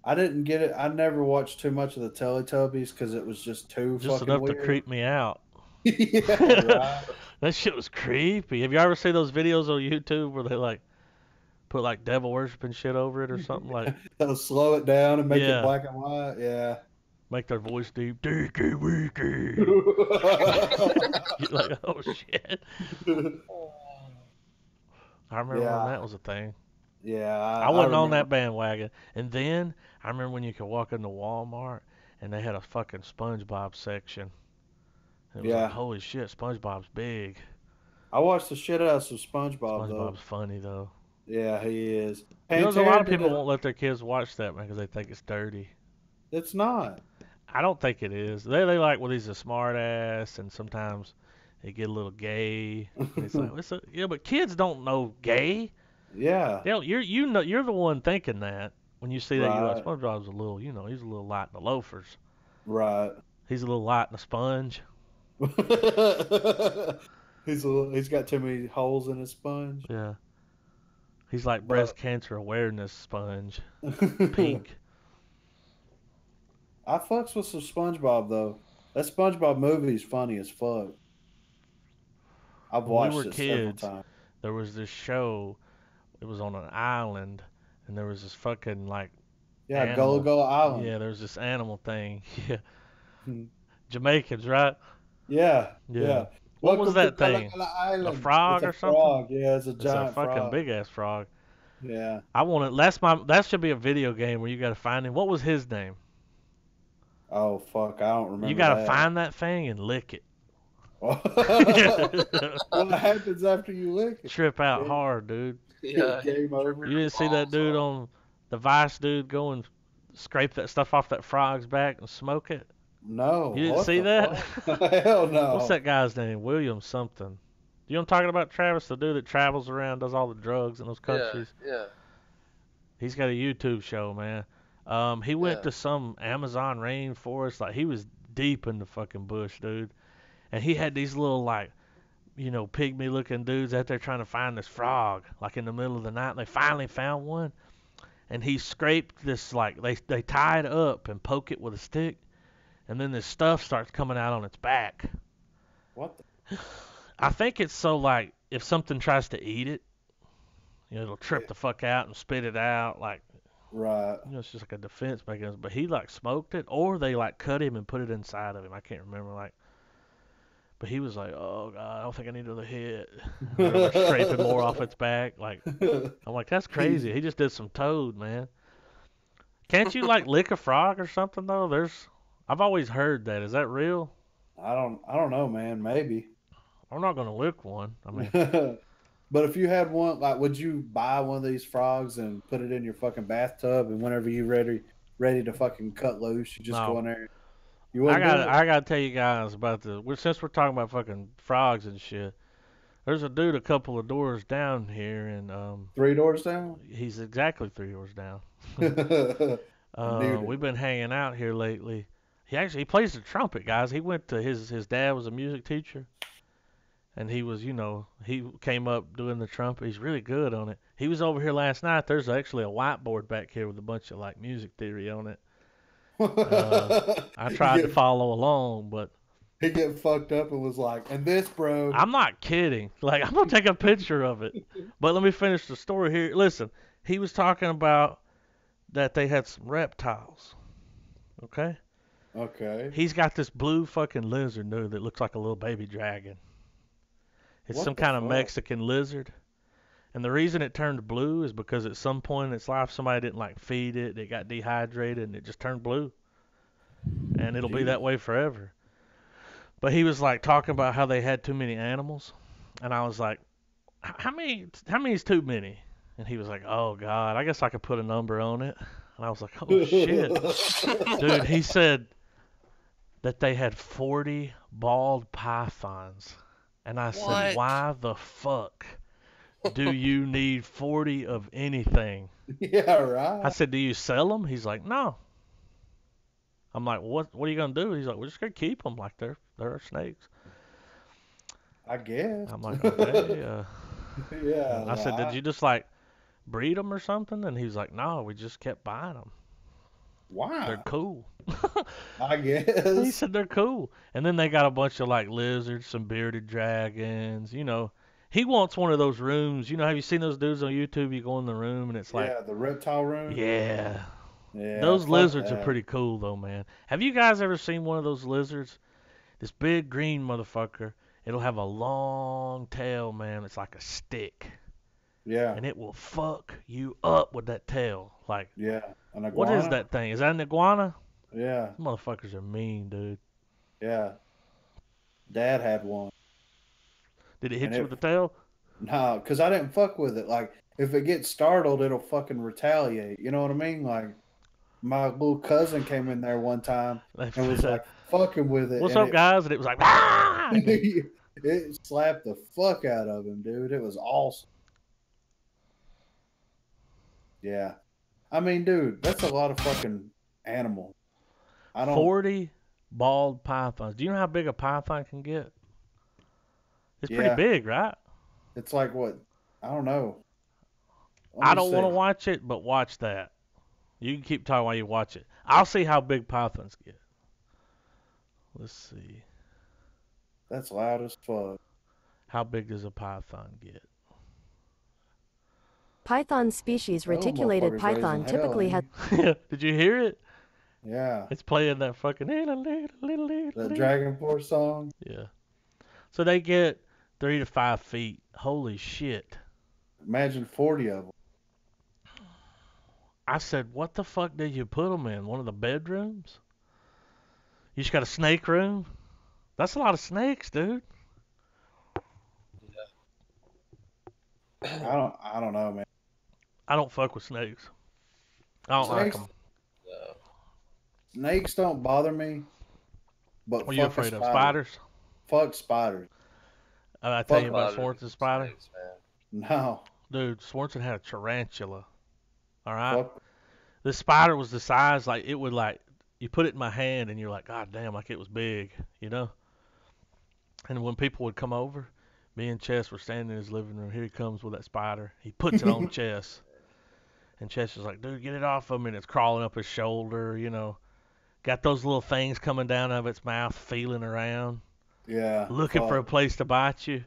I didn't get it. I never watched too much of the Teletubbies because it was just too Just fucking enough to weird. creep me out. Yeah, right. That shit was creepy. Have you ever seen those videos on YouTube where they like put like devil worshiping shit over it or something? Like, They'll slow it down and make it yeah, black and white. Yeah. make their voice deep. Deaky weaky. You're like, oh shit. I remember when Yeah. that was a thing. Yeah. I I wasn't on remember. that bandwagon. And then I remember when you could walk into Walmart and they had a fucking SpongeBob section. And it was like, Yeah. holy shit, SpongeBob's big. I watched the shit out of some SpongeBob though. SpongeBob's funny though. Yeah, he is. There's a lot Pantera of did people it. won't let their kids watch that man because they think it's dirty. It's not. I don't think it is. They like, well, he's a smart ass, and sometimes they get a little gay. And it's like, yeah, but kids don't know gay. Yeah. You're the one thinking that when you see that you're like Right. SpongeBob's a little, he's a little light in the loafers. Right. He's a little light in the sponge. He's got too many holes in his sponge. Yeah, he's like But breast cancer awareness sponge, pink. I fucks with some SpongeBob though. That SpongeBob movie is funny as fuck. I've When we watched were it several kids, times. there was this show. It was on an island, and there was this fucking like Yeah, Gullah animal. Gullah Island. Yeah, there was this animal thing. Yeah, Jamaicans, right? Yeah, Yeah. yeah. What was Welcome to that Gullah thing? Gullah A Island. It's frog a or something? frog. Yeah, it's a It's a giant fucking frog. big ass frog. Yeah. I want it. That should be a video game where you gotta find him. What was his name? Oh fuck, I don't You remember gotta that. find that thing and lick it. What happens after you lick it? Trip out Game, hard, dude. Yeah. game over. You didn't see that dude on the Vice dude go and scrape that stuff off that frog's back and smoke it? No, You didn't what see the that? fuck? Hell What's no. that guy's name? William something. You know what I'm talking about, Travis? The dude that travels around, does all the drugs in those Yeah. countries. Yeah. He's got a YouTube show, man. He went Yeah. to some Amazon rainforest, like he was deep in the fucking bush, dude. And he had these little like, pygmy looking dudes out there trying to find this frog, like in the middle of the night. They finally found one, and he scraped this like they tie it up and poke it with a stick, and then this stuff starts coming out on its back. What I think it's so like if something tries to eat it, it'll trip the fuck out and spit it out. Like, right. it's just like a defense mechanism. But he like smoked it, or they like cut him and put it inside of him. I can't remember. Like, but he was like, oh god, I don't think I need another hit. They were scraping more off its back. Like, I'm like, that's crazy. He just did some toad, man. Can't you like lick a frog or something though? I've always heard that. Is that real? I don't know, man. Maybe. I'm not gonna lick one. I mean, But if you had one, like, would you buy one of these frogs and put it in your fucking bathtub, and whenever you ready to fucking cut loose, you just no. go in there? You I wouldn't do got it? I gotta tell you guys about since we're talking about fucking frogs and shit. There's a dude a couple of doors down here, and 3 doors down? he's exactly 3 doors down. Muted. We've been hanging out here lately. He plays the trumpet, guys. He went to his dad was a music teacher, and he was, he came up doing the trumpet. He's really good on it. He was over here last night. There's actually a whiteboard back here with a bunch of like music theory on it. I tried to follow along, but he get fucked up and was like, and this, bro. I'm not kidding. Like, I'm gonna take a picture of it. But let me finish the story here. Listen, he was talking about that they had some reptiles. Okay? Okay. He's got this blue fucking lizard, dude, that looks like a little baby dragon. It's What some the kind of fuck? Mexican lizard. And the reason it turned blue is because at some point in its life somebody didn't like feed it, it got dehydrated and it just turned blue. And it'll be Jeez. that way forever. But he was like talking about how they had too many animals. And I was like, how many is too many? And he was like, oh God, I guess I could put a number on it. And I was like, oh shit. Dude, he said that they had 40 bald pythons. And I said, What? why the fuck do you need 40 of anything? Yeah, I right. said, do you sell them? He's like, no. I'm like, what are you going to do? He's like, we're just going to keep them like they're snakes. I guess. I'm like, okay. Yeah. I said, did you just like breed them or something? And he was like, no, we just kept buying them. Why? They're cool. I He guess. said they're cool. And then they got a bunch of like lizards, some bearded dragons, He wants one of those rooms. Have you seen those dudes on YouTube? You go in the room and it's like, Yeah, the reptile room. yeah. Yeah. Those Fuck lizards are that. pretty cool though, man. Have you guys ever seen one of those lizards? This big green motherfucker. It'll have a long tail, man. It's like a stick. Yeah. And it will fuck you up with that tail. Like, Yeah. An what is iguana. that thing? Is that an iguana? Yeah. Those motherfuckers are mean, dude. Yeah. Dad had one. Did it hit And you it, with the tail? no, because I didn't fuck with it. Like, if it gets startled, it'll fucking retaliate. You know what I mean? Like, my little cousin came in there one time and was like fucking with it, What's and up, guys? And it was like, ah! it slapped the fuck out of him, dude. It was awesome. Yeah. I mean, dude, that's a lot of fucking animal. I don't. 40 bald pythons. Do you know how big a python can get? It's pretty Yeah. big, right? It's like what? I don't know. Let I me don't want to see. watch it, but watch that. You can keep talking while you watch it. I'll see how big pythons get. Let's see. That's loud as fuck. How big does a python get? Python species Oh, reticulated motherfucker's python raising hell, typically ain't has Did you hear it? he? Yeah. It's playing that fucking. That Dragon Force song. Yeah. So they get 3 to 5 feet. Holy shit. Imagine 40 of them. I said, what the fuck did you put them in? One of the bedrooms? You just got a snake room? That's a lot of snakes, dude. I don't know, man. I don't fuck with snakes. I don't like Snakes, them. No. snakes don't bother me, but What are you fuck a afraid of? spider. Spiders? Fuck spiders. I tell you Fuck about Spiders Swartz's and spider. snakes, man. No. Dude, Swartzen had a tarantula. All right? Fuck. This spider was the size, like, it would, like, you put it in my hand and you're like, God damn, like it was big, you know? And when people would come over, me and Chess were standing in his living room. Here he comes with that spider. He puts it on Chess. And Chess is like, dude, get it off of him. And it's crawling up his shoulder, Got those little things coming down out of its mouth, feeling around, Yeah. looking for a Fuck. place to bite you.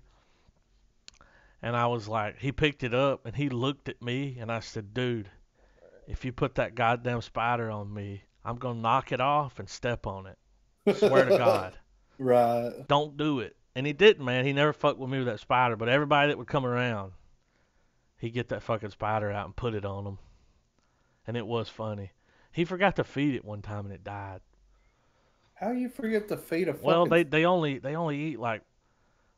And I was like, he picked it up and he looked at me and I said, dude, if you put that goddamn spider on me, I'm going to knock it off and step on it. Swear to God. Right. Don't do it. And he didn't, man. He never fucked with me with that spider. But everybody that would come around, he'd get that fucking spider out and put it on them. And it was funny. He forgot to feed it one time and it died. How you forget to feed a fucking... Well, they only eat like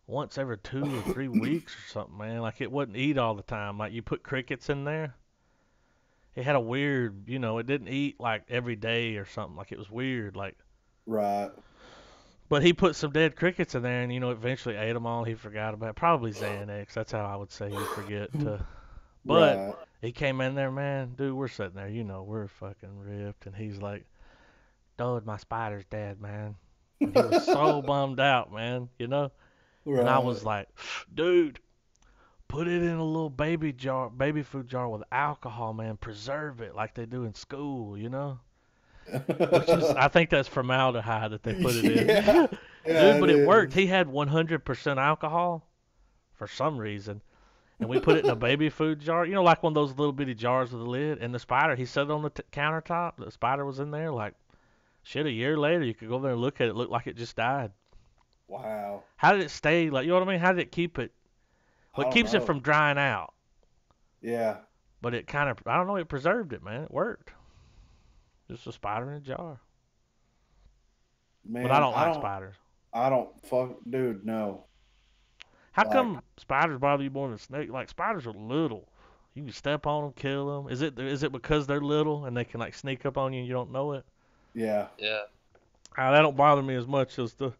once every 2 or 3 weeks or something, man. Like it wouldn't eat all the time. Like you put crickets in there. It had a weird, it didn't eat like every day or something. Like it was weird. Like, Right. but he put some dead crickets in there and, eventually ate them all. He forgot about it. Probably Xanax. That's how I would say you forget to But Right. he came in there, man. Dude, we're sitting there, we're fucking ripped. And he's like, dude, my spider's dead, man. And he was so bummed out, man, And I Right. was like, dude, put it in a little baby food jar with alcohol, man. Preserve it like they do in school. Which is, I think that's formaldehyde that they put it in. Yeah. Yeah, Dude, it but it worked. is. He had 100% alcohol for some reason. And we put it in a baby food jar, like one of those little bitty jars with a lid. And the spider, he set it on the countertop. The spider was in there. Like, shit, a year later, you could go there and look at it. It looked like it just died. Wow. How did it stay? Like, you know what I mean? How did it keep it? Well, I it don't keeps it know. from drying out. Yeah. But it kind of, I don't know, it preserved it, man. It worked. Just a spider in a jar. But I Man, don't like spiders. I don't fuck dude, no. How Like, come spiders bother you more than snakes? Like, spiders are little. You can step on them, kill them. Is it because they're little and they can like sneak up on you and you don't know it? yeah. Yeah. That don't bother me as much as the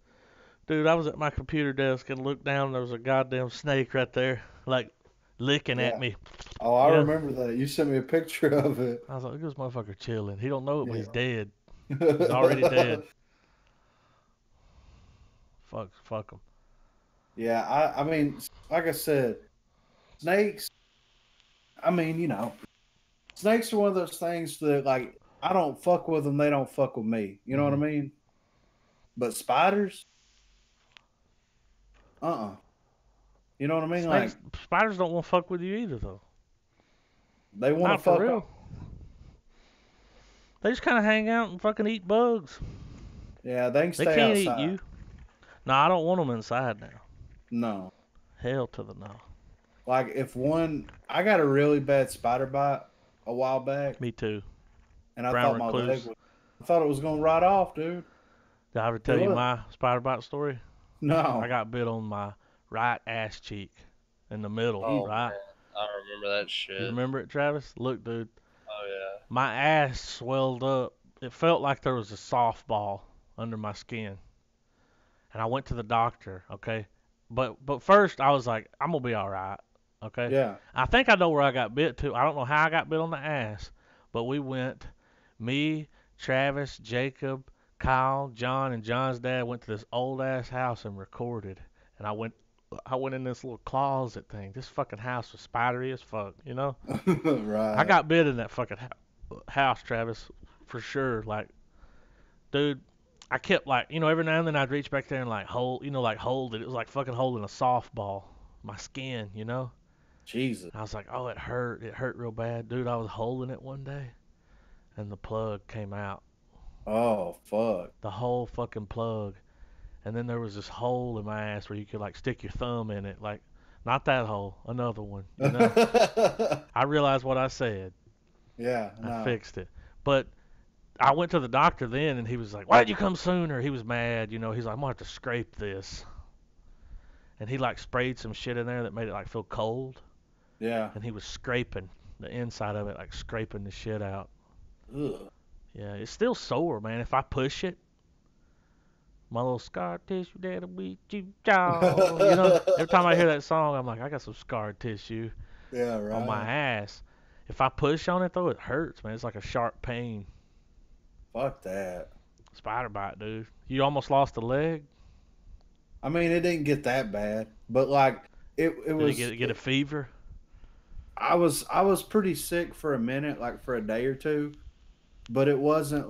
dude. I was at my computer desk and looked down and there was a goddamn snake right there, like licking at Yeah. me. Oh, I Yeah. remember that. You sent me a picture of it. I was like, look at this motherfucker chilling. He don't know it, but Yeah. he's dead. He's already dead. Fuck him. Yeah, I mean, like I said, snakes, I mean, snakes are one of those things that, like, I don't fuck with them, they don't fuck with me. You know what I Hmm. mean? But spiders, uh-uh. You know what I mean? Like, Spiders don't want to fuck with you either, though. they want to Not for fuck up. real. They just kind of hang out and fucking eat bugs. Yeah, they can They stay can't eat outside. you. No, I don't want them inside now. No. Hell to the no. Like, I got a really bad spider bite a while back, Me too. and I Brown thought my leg recluse. was, I thought it was going to rot off, dude. Did I ever It tell you was. my spider bite story? I No. got bit on my right ass cheek in the middle, Oh Jesus. right? man, I remember that You shit. remember it, Travis? Look, dude, Oh yeah. my ass swelled up. It felt like there was a softball under my skin. And I went to the doctor, okay? But first I was like, I'm gonna be all right, okay? Yeah. I think I know where I got bit too. I don't know how I got bit on the ass, but we went, me, Travis, Jacob, Kyle, John, and John's dad went to this old ass house and recorded. And I went in this little closet thing. This fucking house was spidery as fuck. I Right. got bit in that fucking house, Travis, for sure. Like, dude, I kept like, every now and then I'd reach back there and like hold it. It was like fucking holding a softball, my skin. Jesus. I was like, oh, it hurt. It hurt real bad, dude. I was holding it one day, and the plug came out, Oh, fuck. the whole fucking plug, and then there was this hole in my ass where you could like stick your thumb in it, like not that hole, another one. I realized what I said. Yeah, I no. fixed it, but I went to the doctor then, and he was like, "Why did you come sooner?" He was mad. He's like, "I'm gonna have to scrape this," and he like sprayed some shit in there that made it like feel cold, Yeah. and he was scraping the inside of it, like scraping the shit out. Ugh. Yeah, it's still sore, man. If I push it, my little scar tissue that'll beat you down. Every time I hear that song, I'm like, I got some scar tissue Yeah, on my right. ass. If I push on it though, it hurts, man. It's like a sharp pain. Fuck that. Spider bite, dude. You almost lost a leg. I mean, it didn't get that bad, but like it Did it was. get a fever? I was pretty sick for a minute, like for a day or two, but it wasn't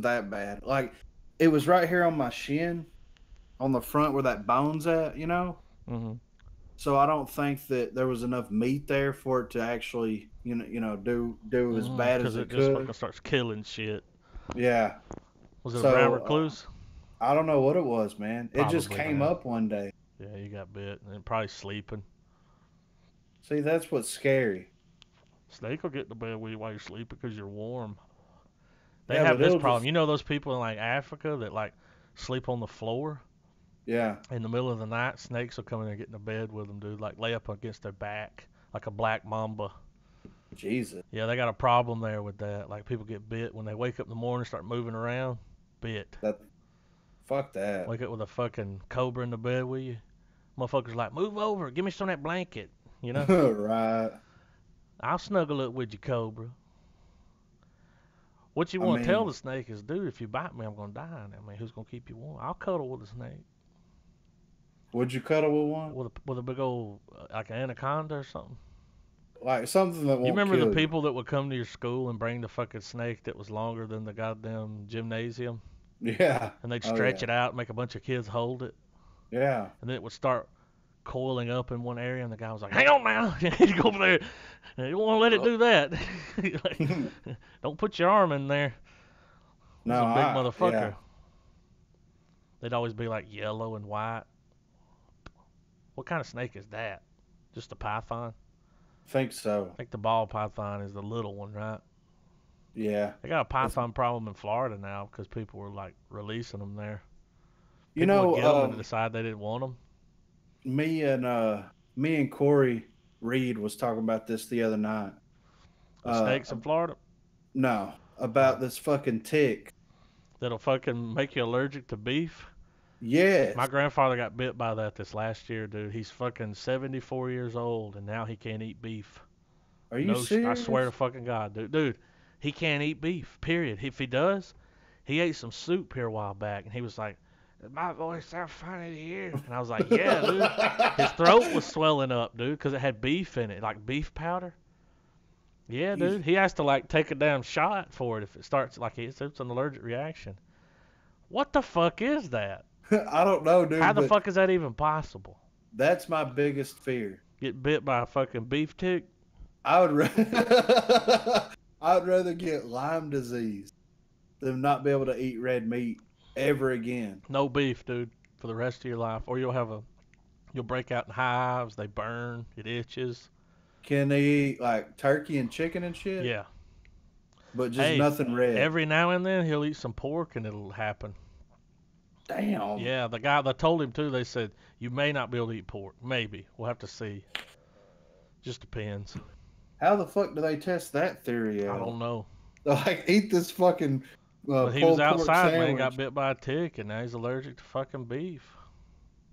that bad. Like it was right here on my shin, on the front where that bone's at. Mm-hmm. So I don't think that there was enough meat there for it to actually, do as bad Because as it it just fucking could. starts killing shit. Yeah. Was it a brown So recluse? I don't know what it was, man. It just Probably came that. up one day. Yeah, you got bit and probably sleeping. See, that's what's scary. Snake will get in the bed with you while you're sleeping because you're warm. They Yeah, have but this it'll problem. just, You know those people in like Africa that like sleep on the floor yeah, in the middle of the night? Snakes will come in and get in the bed with them, dude. Like lay up against their back like a black mamba. Jesus, Yeah, they got a problem there with that. Like people get bit when they wake up in the morning and start moving around. Bit. that fuck that. Wake up with a fucking cobra in the bed with you. Motherfuckers like, move over, give me some of that blanket. You know, Right. I'll snuggle up with you, Cobra. What you I want to tell mean, the snake is, dude, if you bite me, I'm gonna die. I mean, who's gonna keep you warm? I'll cuddle with a snake, would you cuddle with one? with a big old like an anaconda or something. Like something that You won't remember the kill you. people that would come to your school and bring the fucking snake that was longer than the goddamn gymnasium, Yeah. and they'd Oh stretch yeah. it out, and make a bunch of kids hold it, Yeah. and then it would start coiling up in one area, and the guy was like, "Hang on now," he'd go over there. You don't want to let it do that. Like, don't put your arm in there. It was No, a big motherfucker. yeah, They'd always be like yellow and white. What kind of snake is that? Just a python? think so. I think the ball python is the little one, right? Yeah. They got a It's- python problem in Florida now because people were like releasing them there. You People would know, get them and decide they didn't want them. me and Corey Reed was talking about this the other night. The snakes in Florida No, about this fucking tick. that'll fucking make you allergic to beef. Yes. My grandfather got bit by that this last year, dude. He's fucking 74 years old and now he can't eat beef. Are you No, serious? I swear to fucking God, dude. Dude, he can't eat beef. Period. If he does, he ate some soup here a while back, and he was like, "Does my voice sound funny to you?" And I was like, "Yeah, dude." His throat was swelling up, dude, because it had beef in it, like beef powder. Yeah, He's- dude. He has to like take a damn shot for it if it starts like it's an allergic reaction. What the fuck is that? I don't know, dude. How the but fuck is that even possible? That's my biggest fear. Get bit by a fucking beef tick? I would I would rather get Lyme disease than not be able to eat red meat ever again. No beef, dude, for the rest of your life, or you'll break out in hives. They burn. It itches. Can they eat like turkey and chicken and shit? Yeah. But just Hey, nothing red. Every now and then he'll eat some pork and it'll happen. Damn. Yeah, the guy that told him too, they said you may not be able to eat pork. Maybe. We'll have to see. Just depends. How the fuck do they test that theory I out? don't know. Like eat this fucking But he pulled was pork outside, man, sandwich. got bit by a tick, and now he's allergic to fucking beef.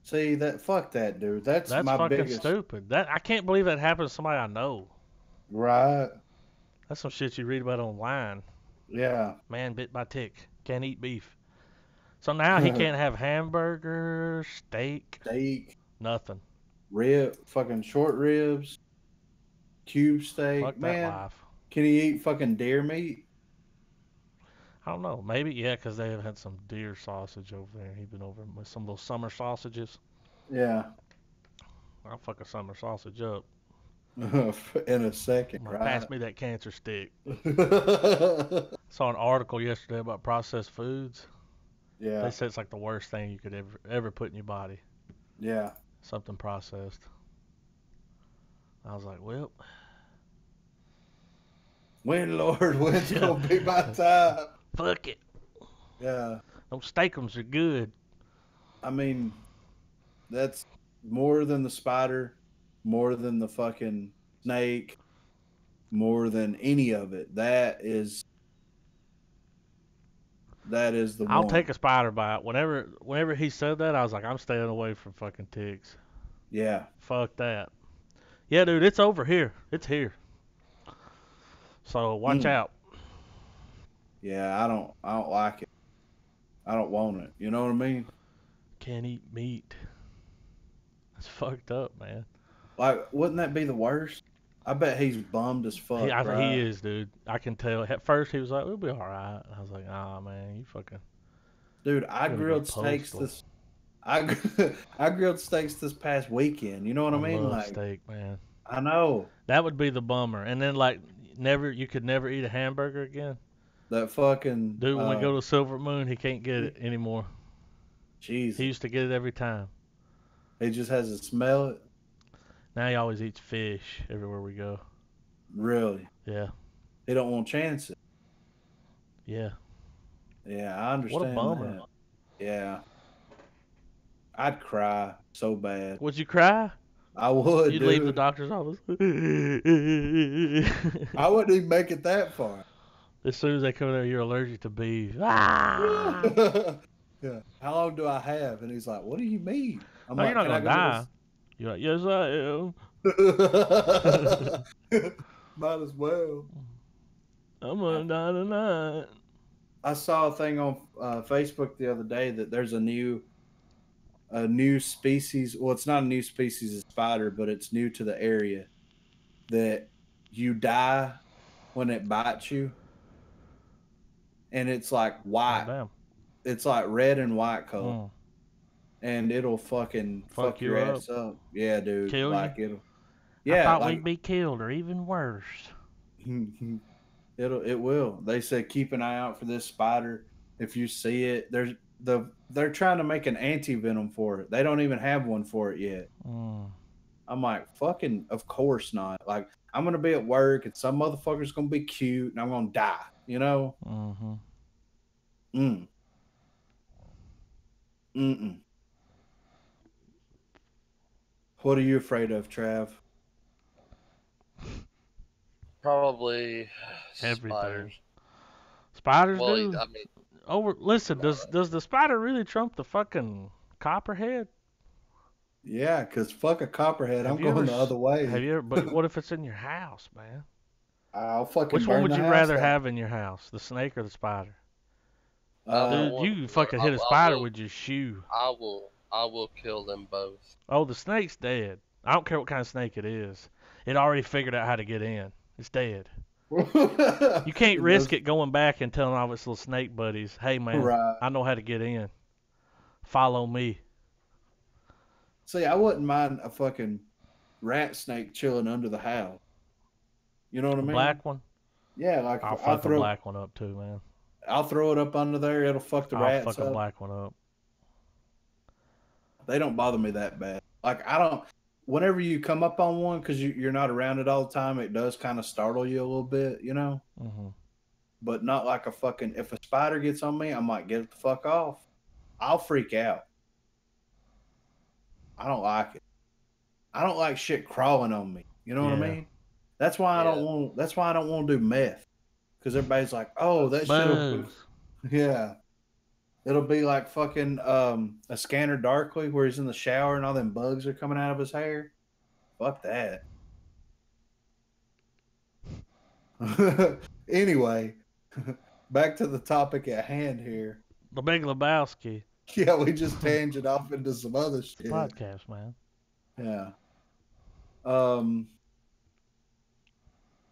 See that? Fuck that, dude. That's That's my fucking biggest. stupid. I can't believe that happened to somebody I know. Right. That's some shit you read about online. Yeah. Man bit by tick. Can't eat beef. So now he can't have hamburger, steak, Steak, nothing. fucking short ribs, cube steak. Fuck that Man, life. can he eat fucking deer meat? I don't know. Maybe, yeah, 'cause they have had some deer sausage over there. He's been over with some of those summer sausages. Yeah. I'll fuck a summer sausage up. In a second, Like, right? pass me that cancer stick. Saw an article yesterday about processed foods. Yeah. They said it's like the worst thing you could ever put in your body. Yeah. Something processed. I was like, well, When, Lord, when's gonna be my time? fuck it. Yeah. Those steakums are good. I mean, that's more than the spider, more than the fucking snake, more than any of it. That is the I'll one. take a spider bite. Whenever he said that, I was like, I'm staying away from fucking ticks. Yeah. Fuck that. Yeah, dude, it's over here. It's here. So watch out. Yeah, I don't like it. I don't want it. You know what I mean? Can't eat meat. That's fucked up, man. Like, wouldn't that be the worst? I bet he's bummed as fuck. I think right? he is, dude. I can tell. At first, he was like, "We'll be all right." I was like, "Ah, man, you fucking." Dude, I You're gonna go grilled steaks postal. this. I grilled steaks this past weekend. You know what I mean? love Like, steak, man. I know That would be the bummer. And then like, you could never eat a hamburger again. that fucking Dude, when we go to Silver Moon, he can't get it anymore. Jesus, He used to get it every time. he just has to smell it. Now he always eats fish everywhere we go. Really, Yeah, he don't want to chance it. yeah. Yeah, I understand. What a bummer. that. Yeah, I'd cry so bad. Would you cry? I would. You'd dude. leave the doctor's office. I wouldn't even make it that far. As soon as they come there, you're allergic to beef. Ah! Yeah. How long do I have? And he's like, what do you mean? I'm No, you're like, not can I gonna go get die. You're like, yes, I am. a... Might as well. I'm gonna die tonight. I saw a thing on Facebook the other day that there's a new species. Well, it's not a new species of spider, but it's new to the area that you die when it bites you, and it's like Oh white. damn. It's like red and white color, Mm. and it'll fucking Fuck fuck your you up. ass up. Yeah, dude. Kill you. Like it'll. I Yeah, thought we'd like be killed or even worse. it will. They said keep an eye out for this spider. If you see it, they're trying to make an anti venom for it. They don't even have one for it yet. Mm. I'm like, fucking, of course not. Like, I'm gonna be at work and some motherfucker's gonna be cute and I'm gonna die. You know? Mm-hmm. Mm. Mm-mm. What are you afraid of, Trav? Probably Everything. spiders. Spiders Well, do. I mean, Listen. no, Does the spider really trump the fucking copperhead? Yeah, because fuck a copperhead. Have I'm you ever? going the other Have way. you ever? But what if it's in your house, man? I'll fucking Which one burn would the you house rather down. have in your house, the snake or the spider? either Uh, Dude, one. you can But fucking I, hit a I spider will, with your shoe. I will kill them both. Oh, the snake's dead. I don't care what kind of snake it is. It already figured out how to get in. It's dead. You can't risk those it going back and telling all its little snake buddies, hey man, right. I know how to get in. Follow me. See, I wouldn't mind a fucking rat snake chilling under the house. You know what I A mean? black one? Yeah, like if I'll I fuck a throw black one up too, man. I'll throw it up under there. It'll fuck the I'll rats fuck a up. black one up. They don't bother me that bad. Like I don't. Whenever you come up on one, because you're not around it all the time, it does kind of startle you a little bit, you know. Hmm. But not like a fucking. If a spider gets on me, I might get it the fuck off. I'll freak out. I don't like it. I don't like shit crawling on me. You know what I Yeah. mean? That's why I don't Yeah, want. That's why I don't want to do meth. Because everybody's like, "Oh, that that's shit'll." Bugs. Yeah, it'll be like fucking a Scanner Darkly where he's in the shower and all them bugs are coming out of his hair. Fuck that. Anyway, back to the topic at hand here. The Big Lebowski. Yeah, we just tangent off into some other It's a shit. podcast, man. Yeah. Um,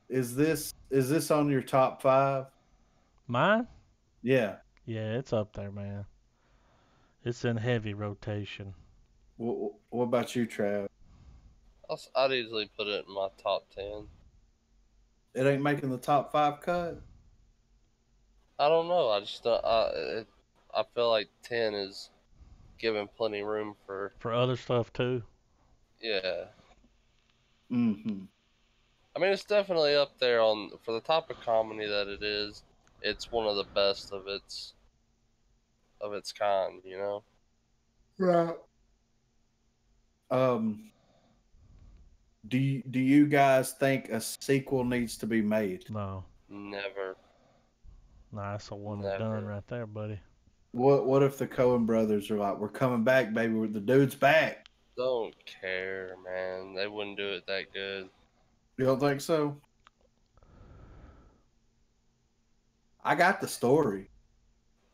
is this on your top five? Mine? Yeah. Yeah, it's up there, man. It's in heavy rotation. What about you, Trav? I'd easily put it in my top 10. It ain't making the top five cut. I don't know. I just I feel like 10 is giving plenty room for, For other stuff too. yeah. Mm-hmm. I mean, it's definitely up there on for the type of comedy that it is. It's one of the best of its kind. You know. Right. Um, do you guys think a sequel needs to be made? No. Never, Nah, that's a one and done never. right there, buddy. What if the Coen brothers are like, we're coming back, baby, the dude's back? Don't care, man. They wouldn't do it that good. You don't think so? I got the story.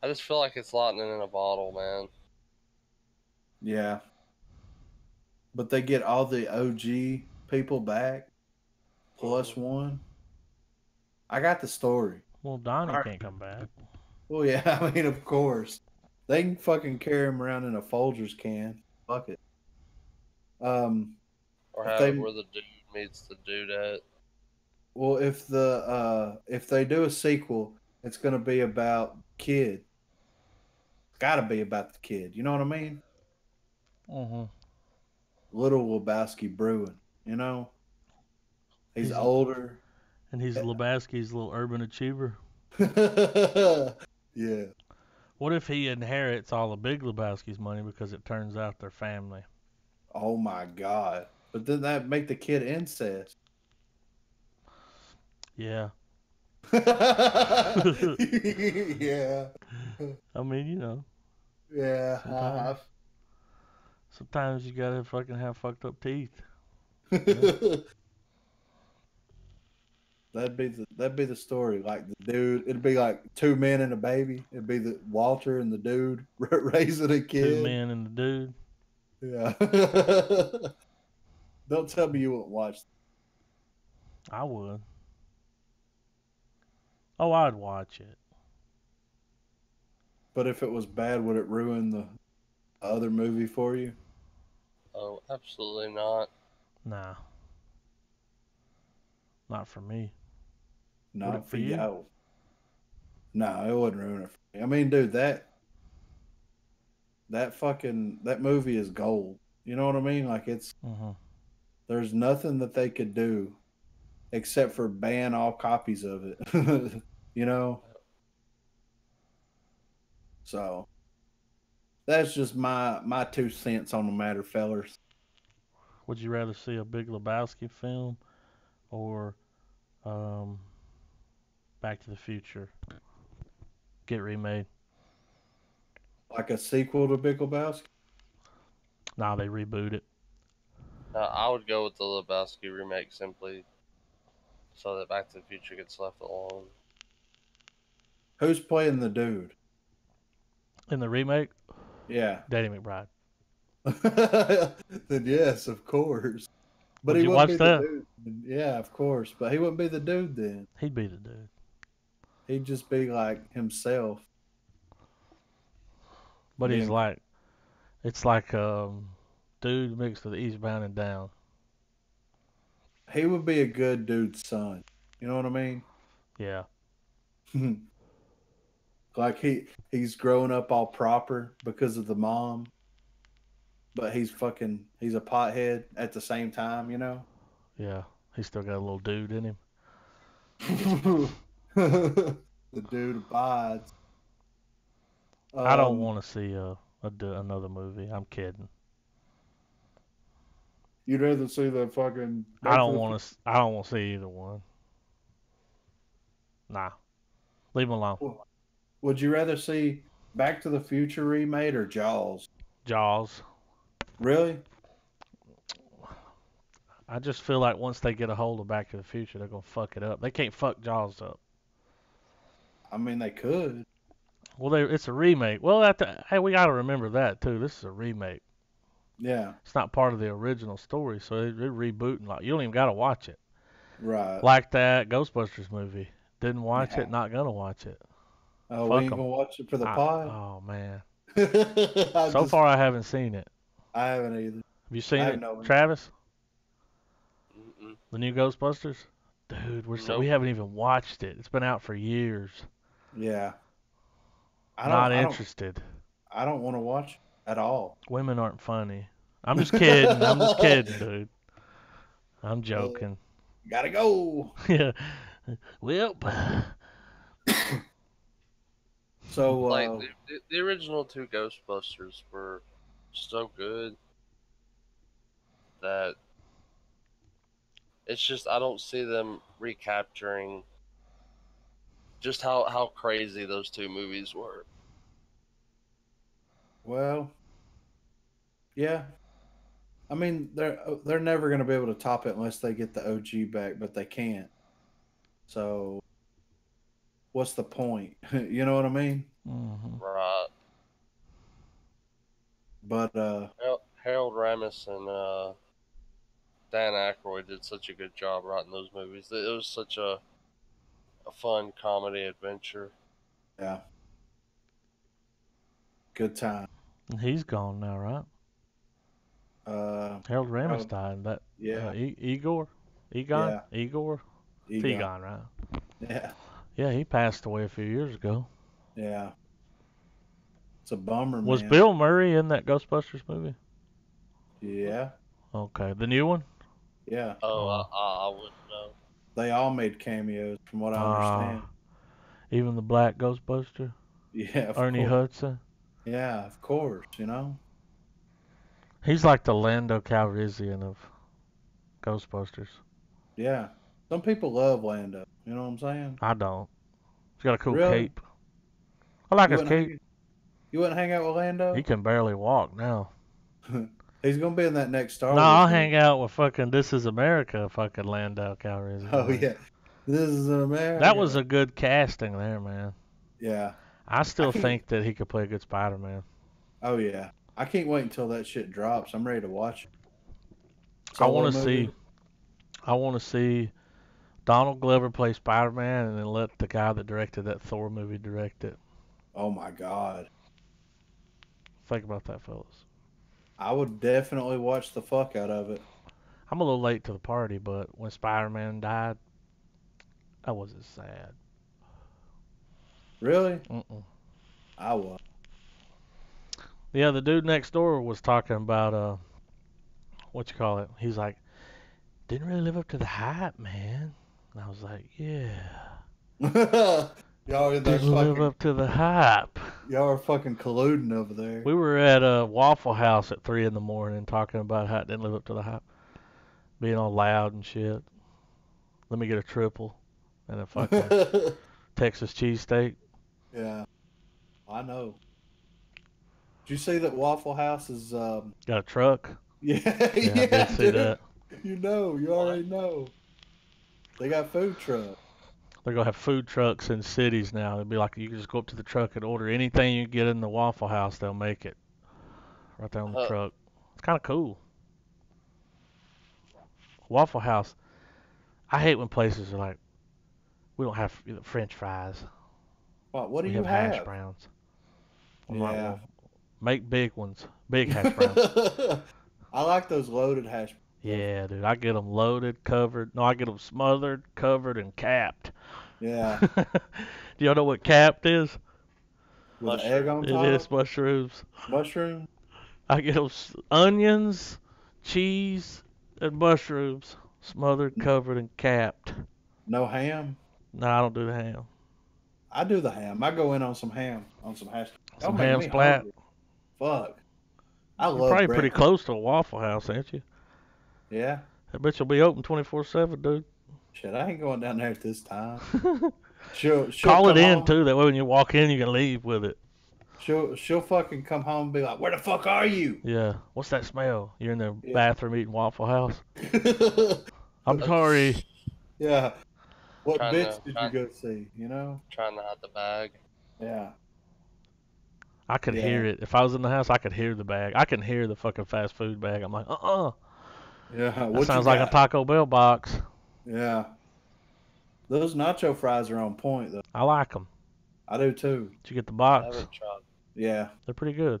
I just feel like it's lightning in a bottle, man. Yeah. But they get all the OG people back plus Mhm. one. I got the story. Well, Donnie All right. can't come back. Well, yeah, I mean, of course. They can fucking carry him around in a Folgers can. Fuck it. Um, Or if have it they where the dude meets the dudette. well, if they do a sequel, it's gonna be about kid. It's got to be about the kid. You know what I mean? Mm-hmm. Little Lebowski brewing. You know, he's He's older. and he's Lebowski's little urban achiever. Yeah. What if he inherits all the Big Lebowski's money because it turns out they're family? Oh my god. But then that make the kid incest. Yeah. Yeah. I mean, you know. Yeah, Sometimes, sometimes you gotta fucking have fucked up teeth. I You know? have. That'd be the story. Like the dude, it'd be like two men and a baby. It'd be the Walter and the dude raising a Two kid. men and the dude. Yeah. Don't tell me you won't watch. I would. Oh, I'd watch it. But if it was bad, would it ruin the other movie for you? Oh, absolutely not. Nah, not for me. Would it Not for for you? y'all. No, it wouldn't ruin it for me. I mean, dude, that movie is gold. You know what I mean? Like Mm-hmm. there's nothing that they could do except for ban all copies of it. you know? So that's just my 2 cents on the matter, fellers. Would you rather see a Big Lebowski film or um, Back to the Future get remade? Like a sequel to Big Lebowski. Nah, they reboot it. I would go with the Lebowski remake simply so that Back to the Future gets left alone. Who's playing the dude? In the remake, Yeah. Danny McBride. Then yes, of course. But Would he you wouldn't watch be the that? dude. Yeah, of course. But he wouldn't be the dude then. He'd be the dude. He'd just be like himself. But he's Being like, it's like dude mixed with Eastbound and Down. he would be a good dude's son. You know what I mean? Yeah, Like he's growing up all proper because of the mom, but he's a pothead at the same time, you know? yeah. He's still got a little dude in him. The dude abides. I don't Um, want to see another movie. I'm kidding. you'd rather see the fucking I Back to don't the want to. I don't want to see either one. Nah, leave him alone. Future? Would you rather see Back to the Future remade or Jaws? Jaws. Really? I just feel like once they get a hold of Back to the Future, they're gonna fuck it up. They can't fuck Jaws up. I mean, they could. Well, it's a remake. Well, hey, we gotta remember that too. This is a remake. Yeah, It's not part of the original story, so they're rebooting. Like you don't even gotta watch it. right. Like that Ghostbusters movie. Didn't watch Yeah. it. Not gonna watch it. Oh, we Fuck ain't them. gonna watch it for the pod. Oh man. I So just, far, I haven't seen it. I haven't either. Have you I seen have it, no. Travis? Mm-mm. The new Ghostbusters? Dude, we Nope. haven't even watched it. It's been out for years. Yeah, I don't. Not I don't. interested. I don't want to watch it at all. Women aren't funny. I'm just kidding. I'm just kidding, dude. I'm joking. Gotta go. Yeah. Well, So, Like the original two Ghostbusters were so good that it's just I don't see them recapturing just how crazy those two movies were. well, yeah. I mean, they're never gonna be able to top it unless they get the OG back, but they can't. So, what's the point? You know what I mean? hmm Right. But Harold Ramis and Dan Aykroyd did such a good job writing those movies. It was such a fun comedy adventure. yeah, good time. he's gone now, right? Harold Ramis oh, died. That yeah, Igor, yeah, Igor, it's Egon. Egon, right? Yeah, Yeah, he passed away a few years ago. yeah. It's a bummer, Was man. Bill Murray in that Ghostbusters movie? Yeah, Okay, the new one. yeah. Oh, Uh, I wouldn't know. They all made cameos, from what I uh, understand. even the Black Ghostbuster, Yeah, of Ernie course. Hudson. Yeah, of course. You know. He's like the Lando Calrissian of Ghostbusters. Yeah. Some people love Lando. You know what I'm saying? I don't. He's got a cool Really? cape. I like You his wouldn't cape. hang. You wouldn't hang out with Lando? He can barely walk now. He's gonna be in that next Star No, Wars I'll movie. hang out with fucking This Is America fucking Landau Calrissian. Oh yeah, this is America. That was a good casting there, man. Yeah. I still can't- think that he could play a good Spider-Man. Oh yeah. I can't wait until that shit drops. I'm ready to watch it. I want Solo to movie. see. I want to see Donald Glover play Spider-Man, and then let the guy that directed that Thor movie direct it. Oh my god. Think about that, fellas. I would definitely watch the fuck out of it. I'm a little late to the party, but when Spider-Man died, I wasn't sad. Really? Mm-mm. I was. Yeah, the dude next door was talking about what you call it? He's like, didn't really live up to the hype, man. And I was like, yeah, Y'all in there didn't live fucking. up to the hype. Y'all are fucking colluding over there. We were at a Waffle House at 3 in the morning talking about how it didn't live up to the hype, being all loud and shit. Let me get a triple and a fucking Texas cheesesteak. Yeah, I know. Did you see that Waffle House is? Got a truck. Yeah, Yeah, I did see dude. that. You know, you already know. They got food trucks. They're gonna have food trucks in cities now. It'd be like you can just go up to the truck and order anything you get in the Waffle House. They'll make it right there on the truck. It's kind of cool. Waffle House. I hate when places are like, we don't have French fries. What do We you have hash have? browns. I'm like, Yeah. well, make big ones, big hash browns. I like those loaded hash browns. Yeah, dude, I get them loaded, covered. No, I get them smothered, covered, and capped. Yeah, Do y'all know what capped is? with an egg on It top. is mushrooms. Mushroom. I get them onions, cheese, and mushrooms, smothered, covered, and capped. No ham. No, I don't do the ham. I do the ham. I go in on some ham, on some hash. Some Don't make ham me splat. hungry. Fuck. I You're love probably bread. pretty close to a Waffle House, ain't you? Yeah. I bet you'll be open 24/7, dude. Shit, I ain't going down there at this time. She'll Call it come in home. too. That way, when you walk in, you can leave with it. She'll fucking come home and be like, "Where the fuck are you?" Yeah. What's that smell? You're in the Yeah. bathroom eating Waffle House. I'm sorry. Yeah. What Trying bitch to- did you go see? You know? Trying to hide the bag. Yeah. I could Yeah. hear it. If I was in the house, I could hear the bag. I can hear the fucking fast food bag. I'm like, Yeah. That What sounds you like a got? Taco Bell box. Yeah. Those nacho fries are on point though. I like them. I do too. Did you get the I box? haven't tried. Yeah. They're pretty good.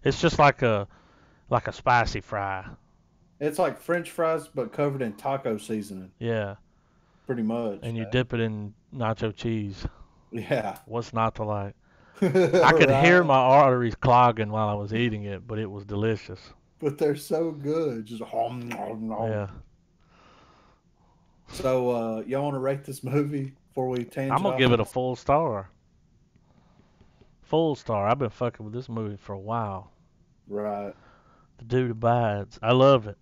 It's just like a spicy fry. It's like French fries but covered in taco seasoning, Yeah. pretty much. And you dip it in nacho cheese. Yeah. What's not to like? I could hear Right? my arteries clogging while I was eating it, but it was delicious. But they're so good. Just hom, nom, nom. Yeah. So y'all want to rate this movie before we tangent I'm gonna off? give it a full star. Full star. I've been fucking with this movie for a while. Right. The dude abides. I love it.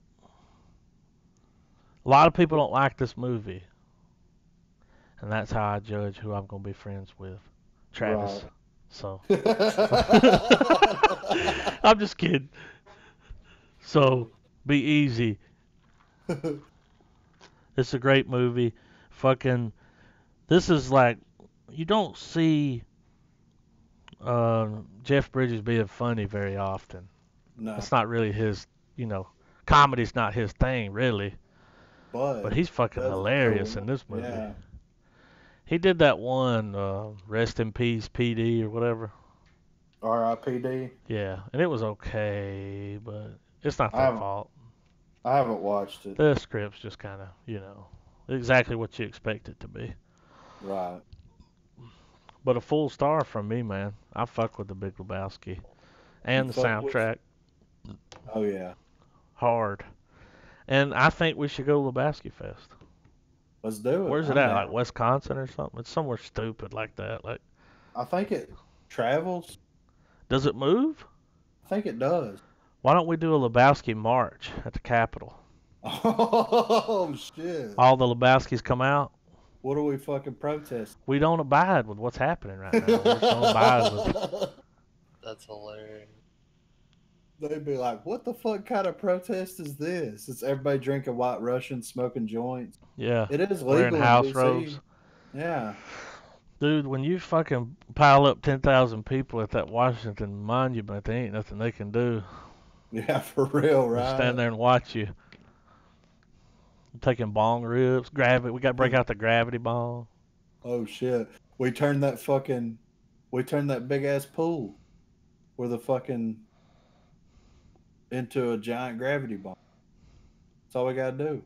A lot of people don't like this movie. And that's how I judge who I'm gonna be friends with. Travis. Right. So I'm just kidding. So be easy. It's a great movie. Fucking this is like you don't see Jeff Bridges being funny very often. No. It's not really his, comedy's not his thing really. But But he's fucking that's hilarious cool. in this movie. Yeah. He did that one, Rest in Peace PD or whatever. R.I.P.D. Yeah, and it was okay, but it's not I their haven't- fault. I haven't watched it. The script's just kind of, exactly what you expect it to be. Right. But a full star from me, man. I fuck with the Big Lebowski. And You the fuck with- soundtrack, Oh yeah. hard. And I think we should go Lebowski Fest. Let's do it. Where's it I'm at? down. Like Wisconsin or something? It's somewhere stupid like that. Like, I think it travels. does it move? I think it does. Why don't we do a Lebowski march at the Capitol? Oh shit! All the Lebowskis come out. What are we fucking protesting? We don't abide with what's happening right now. We just don't abide with That's hilarious. They'd be like, "What the fuck kind of protest is this? It's everybody drinking White Russian, smoking joints. Yeah. It is Wearing legal in house DC. robes. Yeah, Dude, when you fucking pile up 10,000 people at that Washington Monument, there ain't nothing they can do. yeah, for real, Just right? stand there and watch you. Taking bong rips, gravity. We got to break out the gravity bong. Oh shit, we turned that fucking, we turned that big ass pool with a fucking into a giant gravity bomb. That's all we gotta do.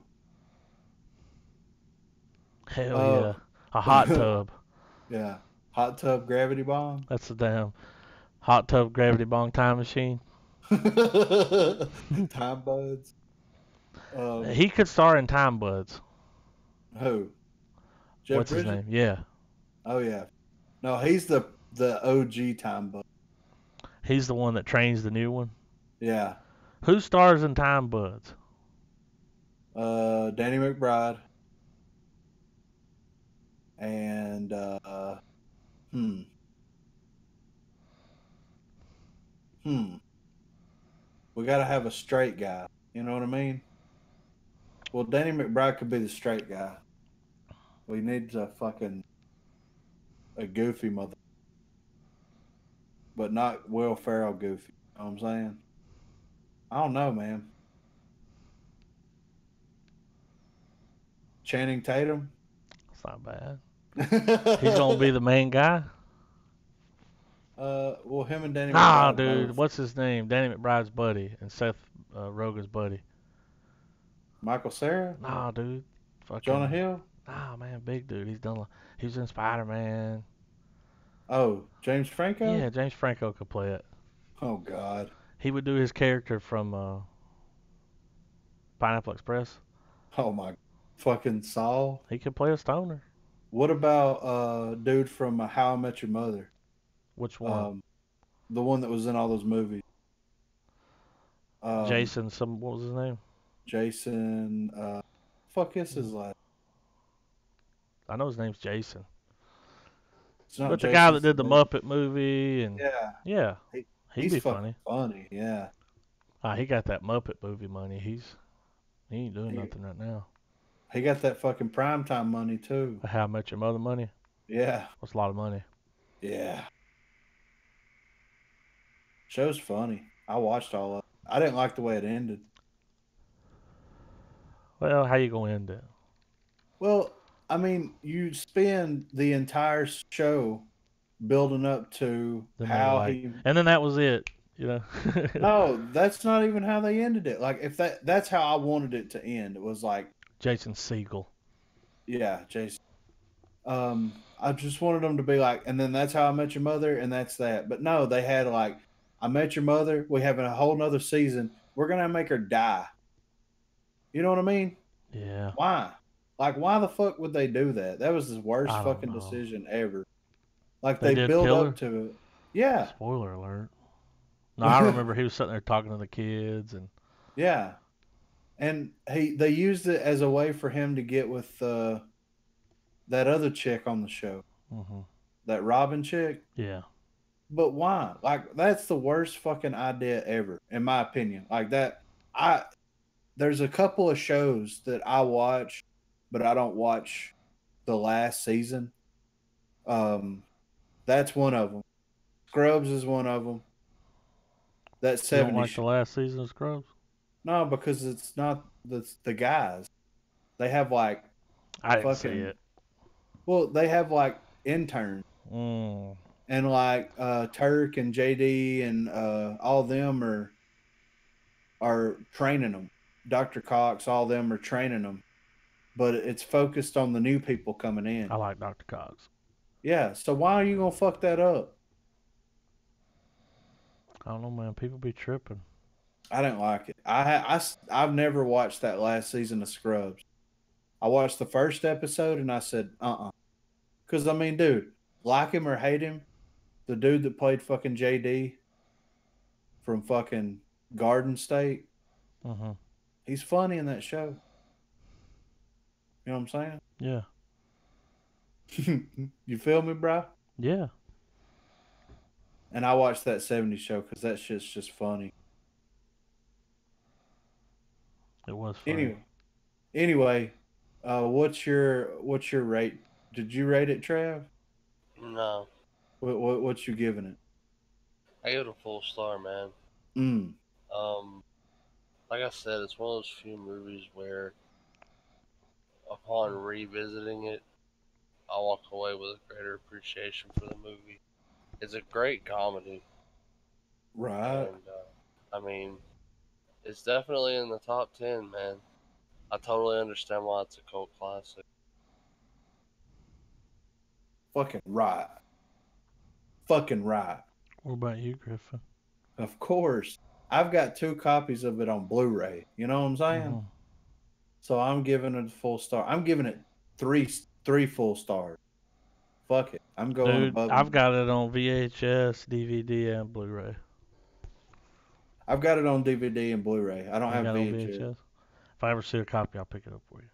Hell Uh, yeah. A hot tub. yeah, hot tub gravity bomb. That's the damn hot tub gravity bong time machine. Time buds. He could star in Time Buds. Who? Jeff What's his Bridges? name? Yeah. Oh yeah. No, he's the OG time bud. He's the one that trains the new one. Yeah. Who stars in Time Buds? Danny McBride and hmm hmm. We got to have a straight guy. You know what I mean? Well, Danny McBride could be the straight guy. We need a goofy mother, but not Will Ferrell goofy. You know what I'm saying? I don't know, man. Channing Tatum. That's not bad. He's gonna be the main guy. Well, him and Danny Nah, McBride dude. both. What's his name? Danny McBride's buddy and Seth Rogen's buddy. Michael Cera, Nah, dude. Jonah Fucking. Hill. Nah, man. Big dude. He's done. He was in Spider Man. Oh, James Yeah, Franco. James Franco could play it. Oh God. He would do his character from Pineapple Express. Oh my fucking Saul. He could play a stoner. What about dude from How I Met Your Mother? Which one? Um, the one that was in all those movies. Jason. What was his name? Jason. Fuck is his last? I know his name's Jason. It's not But the guy Jason that did the Smith. Muppet movie and Yeah, yeah, he'd he's be fucking funny. funny. Yeah, He got that Muppet movie money. He ain't doing he, nothing right now. he got that fucking primetime money too. How I Met Your Mother money? Yeah, That's a lot of money. yeah. Show's funny. I watched all of it. I didn't like the way it ended. Well, how you gonna end it? Well, I mean, you spend the entire show building up to Then they were how like, he. and then that was it. You know. No, that's not even how they ended it. Like if that's how I wanted it to end. It was like, Jason Segel. yeah, Jason. I just wanted them to be like, and then that's how I met your mother, and that's that. But no, they had like, I met your mother. We have a whole nother season. We're gonna make her die. You know what I mean? Yeah. Why? Like, why the fuck would they do that? That was the worst I don't fucking know. decision ever. Like They they did build kill up her? to it. Yeah. Spoiler alert. No, I remember he was sitting there talking to the kids and Yeah. And they used it as a way for him to get with that other chick on the show, hmm that Robin chick. yeah. But why? Like that's the worst fucking idea ever, in my opinion. Like that, I there's a couple of shows that I watch, but I don't watch the last season. Um, that's one of them. Scrubs is one of them. That You don't 70s like the show. last season of Scrubs? No, because it's not the guys. They have like I didn't see fucking it. well, they have like interns Mm. and like Turk and JD and all of them are training them. Dr. Cox, all of them are training them, but it's focused on the new people coming in. I like Dr. Cox. Yeah, so why are you gonna fuck that up? I don't know, man. People be tripping. I didn't like it. I've never watched that last season of Scrubs. I watched the first episode and I said, because I mean, dude, like him or hate him, the dude that played fucking JD from fucking Garden State, hmm he's funny in that show. You know what I'm Yeah. saying? You feel me, bro? Yeah. And I watched that '70s show because that shit's just funny. It was funny. Anyway, what's your rate? Did you rate it, Trav? No, What you giving it? I give it a full star, man. Mm. Um, like I said, it's one of those few movies where, upon revisiting it, I walk away with a greater appreciation for the movie. It's a great comedy, Right. and I mean, it's definitely in the top 10, man. I totally understand why it's a cult classic. Fucking right. Fucking right. What about you, Griffin? Of course. I've got 2 copies of it on Blu-ray. You know what I'm saying? Mhm. So I'm giving it a full star. I'm giving it three full stars. Fuck it. I'm going Dude, above I've and got it on VHS, DVD, and Blu-ray. I've got it on DVD and Blu-ray. I don't You have got it on VHS. VHS? If I ever see a copy, I'll pick it up for you.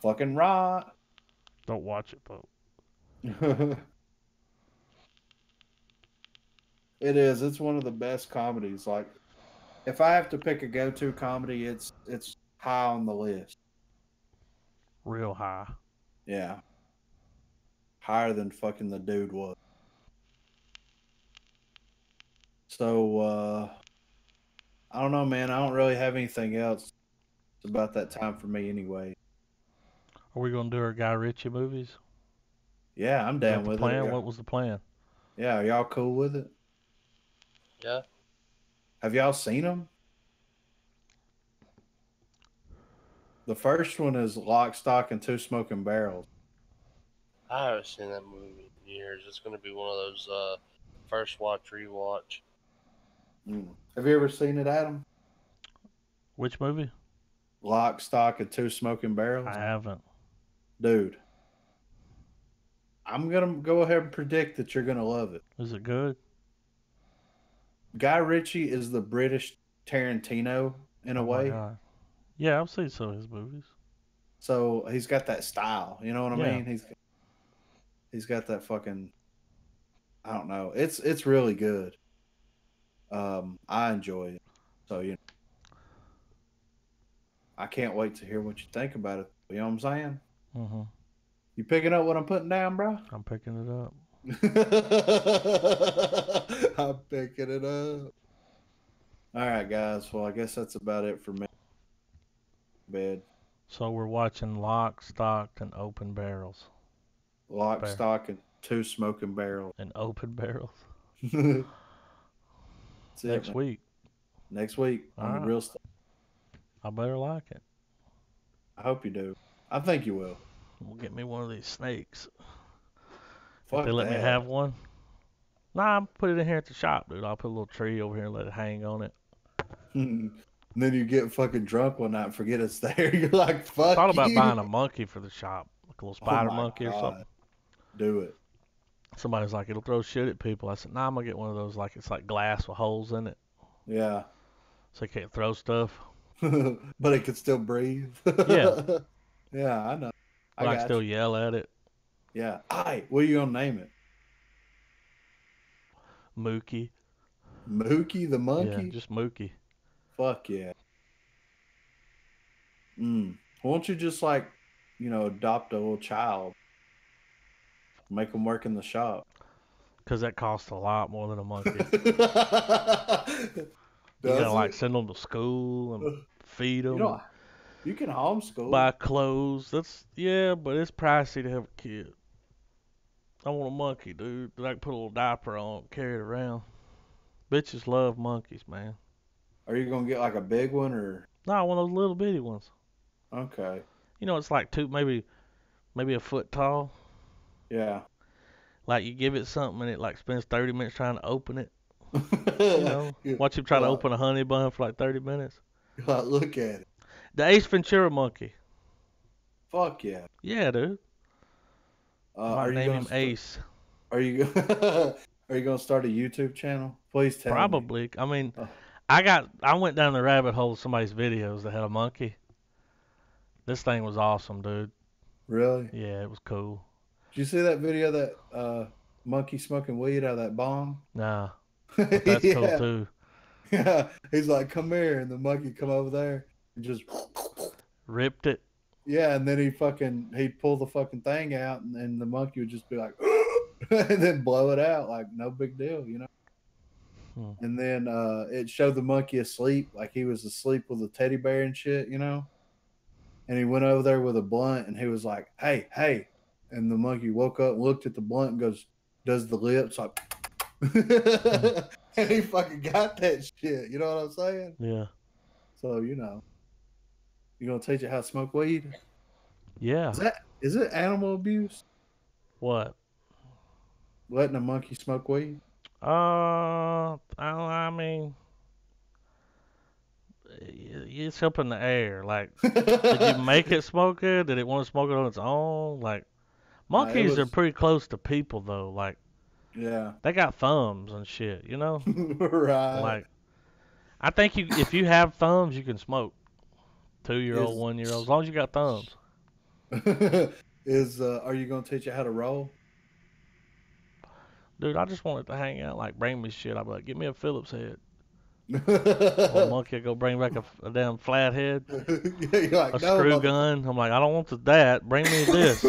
Fucking right. Don't watch it though. It is. It's one of the best comedies. Like, if I have to pick a go-to comedy, it's high on the list. Real high. Yeah, higher than fucking the dude was. So I don't know, man. I don't really have anything else. It's about that time for me anyway. Are we gonna do our Guy Ritchie movies? Yeah, I'm Is that down the with it. plan? Yeah, What was the plan? yeah. Are y'all cool with it? Yeah, Have y'all seen them? The first one is Lock, Stock, and Two Smoking Barrels. I haven't seen that movie in years. It's gonna be one of those first watch, rewatch. Mm. Have you ever seen it, Adam? Which movie? Lock, Stock, and Two Smoking I Barrels? haven't. Dude, I'm going to go ahead and predict that you're going to love it. Is it good? Guy Ritchie is the British Tarantino in a Oh my way. god. Yeah, I've seen some of his movies. So he's got that style. You know what I Yeah. mean? He's got that fucking, I don't know. It's really good. I enjoy it. So, I can't wait to hear what you think about it. You know what I'm saying? Mhm. You picking up what I'm putting down, bro? I'm picking it up. I'm picking it up. All right, guys. Well, I guess that's about it for me. Bed. So we're watching Lock, Stock, and Open Barrels. Lock, Stock, and Two Smoking Barrels. And Open Barrels. That's it, Next man. week. Next week on the Alright. real stuff. I better like it. I hope you do. I think you will. We'll get me one of these snakes. Fuck If they let me that. have one. Nah, I'll put it in here at the shop, dude. I'll put a little tree over here and let it hang on it. And then you get fucking drunk one night and forget it's there. You're like, fuck Thought about you. buying a monkey for the shop. Like a little Oh spider my monkey or God. something. Do it. Somebody's like, it'll throw shit at people. I said, nah, I'm gonna get one of those like it's like glass with holes in it. Yeah. So it can't throw stuff. But it can still breathe. Yeah. Yeah, I know. I But I got can still you. yell at it. Yeah. Alright, what are you gonna name it? Mookie. Mookie the Yeah, monkey? just Mookie. Fuck yeah. Won't you just like, adopt a little child? Make them work in the shop. Because that costs a lot more than a monkey. You gotta Does like it? send them to school and feed You them know, and you can homeschool. buy clothes. Yeah, but it's pricey to have a kid. I want a monkey, dude, that I can put a little diaper on, carry it around. Bitches love monkeys, man. Are you gonna get like a big one or No, one of those little bitty ones. okay? It's like maybe a foot tall. Yeah. Like you give it something and it like spends 30 minutes trying to open it. You Watch him try to open a honey bun for like 30 minutes. look at it. The Ace Ventura monkey. Fuck yeah. Yeah, dude. I Are might you name gonna him Ace. are you are you gonna start a YouTube channel? Please tell me. Probably. I mean, Oh, I went down the rabbit hole of somebody's videos that had a monkey. This thing was awesome, dude. really? Yeah, it was cool. Did you see that video that monkey smoking weed out of that bong? Nah, but that's cool Yeah. too. Yeah. He's like, come here. And the monkey come over there and just, Ripped it. yeah. And then he'd pull the fucking thing out and then the monkey would just be like, and then blow it out. Like, no big deal, you know? Hmm. And then it showed the monkey asleep. Like he was asleep with a teddy bear and shit, you know? And he went over there with a blunt and he was like, hey, hey. And the monkey woke up, looked at the blunt and goes, does the lips like, and he fucking got that shit. You know what I'm saying? Yeah. So, you know, you gonna teach it how to smoke weed? Yeah. Is it animal abuse What? letting a monkey smoke weed? I mean, it's up in the air. Like, did you make it smoke it? Did it want to smoke it on its own? Like, It monkeys are was, pretty close to people though. Like, yeah. they got thumbs and shit. You know? Right. Like, I think if you have thumbs, you can smoke. 2-year-old, Is 1-year-old, as long as you got thumbs. are you gonna teach it how to roll? Dude, I just wanted to hang out. Like, bring me shit. I'd be like, give me a Phillips head. Or a Yeah, monkey would go bring back a damn flathead. you're like, A no, screw motherfucker. gun. I'm like, I don't want that. Bring me this.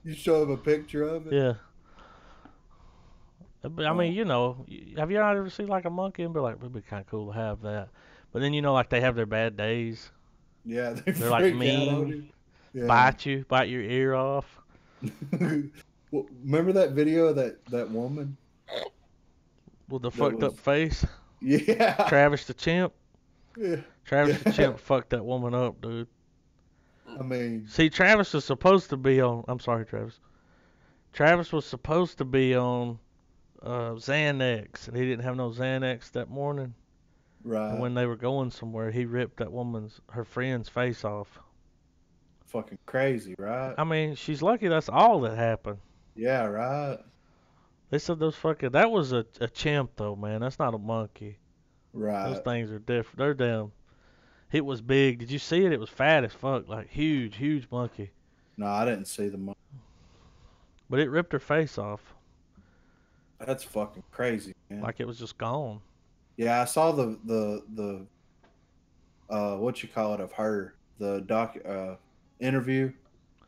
You show him a picture of it. Yeah. But, I Oh, mean, you know, have you ever seen like a monkey and be like, it'd be kind of cool to have that. But then, you know, like they have their bad days. yeah, they They're like freak out on mean, you. Yeah. bite your ear off. Well, remember that video of that woman With the that fucked was, up face. yeah, Travis the chimp. yeah, Travis the yeah. chimp fucked that woman up, dude. I mean, See, Travis was supposed to be on. I'm sorry, Travis. Travis was supposed to be on Xanax, and he didn't have no Xanax that morning. And right, when they were going somewhere, he ripped her friend's face off. fucking crazy, right? I mean, she's lucky that's all that happened. Yeah, right, They said that was a chimp though, man. That's not a monkey. Those right. things are different. They're damn. It was big. Did you see it? It was fat as fuck, like huge, huge monkey. No, I didn't see the. But it ripped her face off, That's fucking crazy, man. like it was just gone. Yeah, I saw the what you call it of her the doc interview. I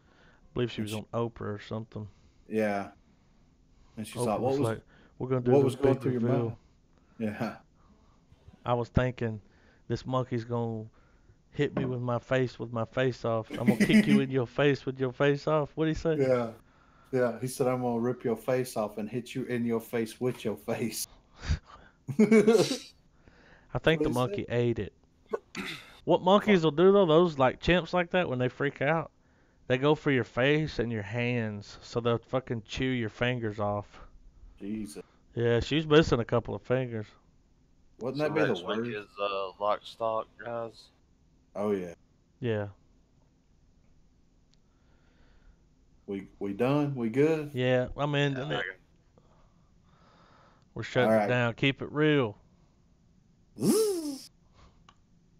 believe she And was on Oprah or something. yeah, and she's like, Oprah was like, "We're gonna do what the was going big through your reveal." mind? Yeah, I was thinking, this monkey's gonna hit me with my face off. I'm gonna kick you in your face with your face off. What'd he say? yeah, yeah. He said, "I'm gonna rip your face off and hit you in your face with your face." That's I think what the he said. monkey ate it. What monkeys will do though, those like chimps like that, when they freak out, they go for your face and your hands, so they'll fucking chew your fingers off. Jesus, Yeah, she's missing a couple of fingers. wouldn't So that be the next week word? is lock stock, guys. Oh yeah, Yeah, we done. We good. yeah. I mean, Yeah, we're All shutting it right. down. Keep it real. Zzz.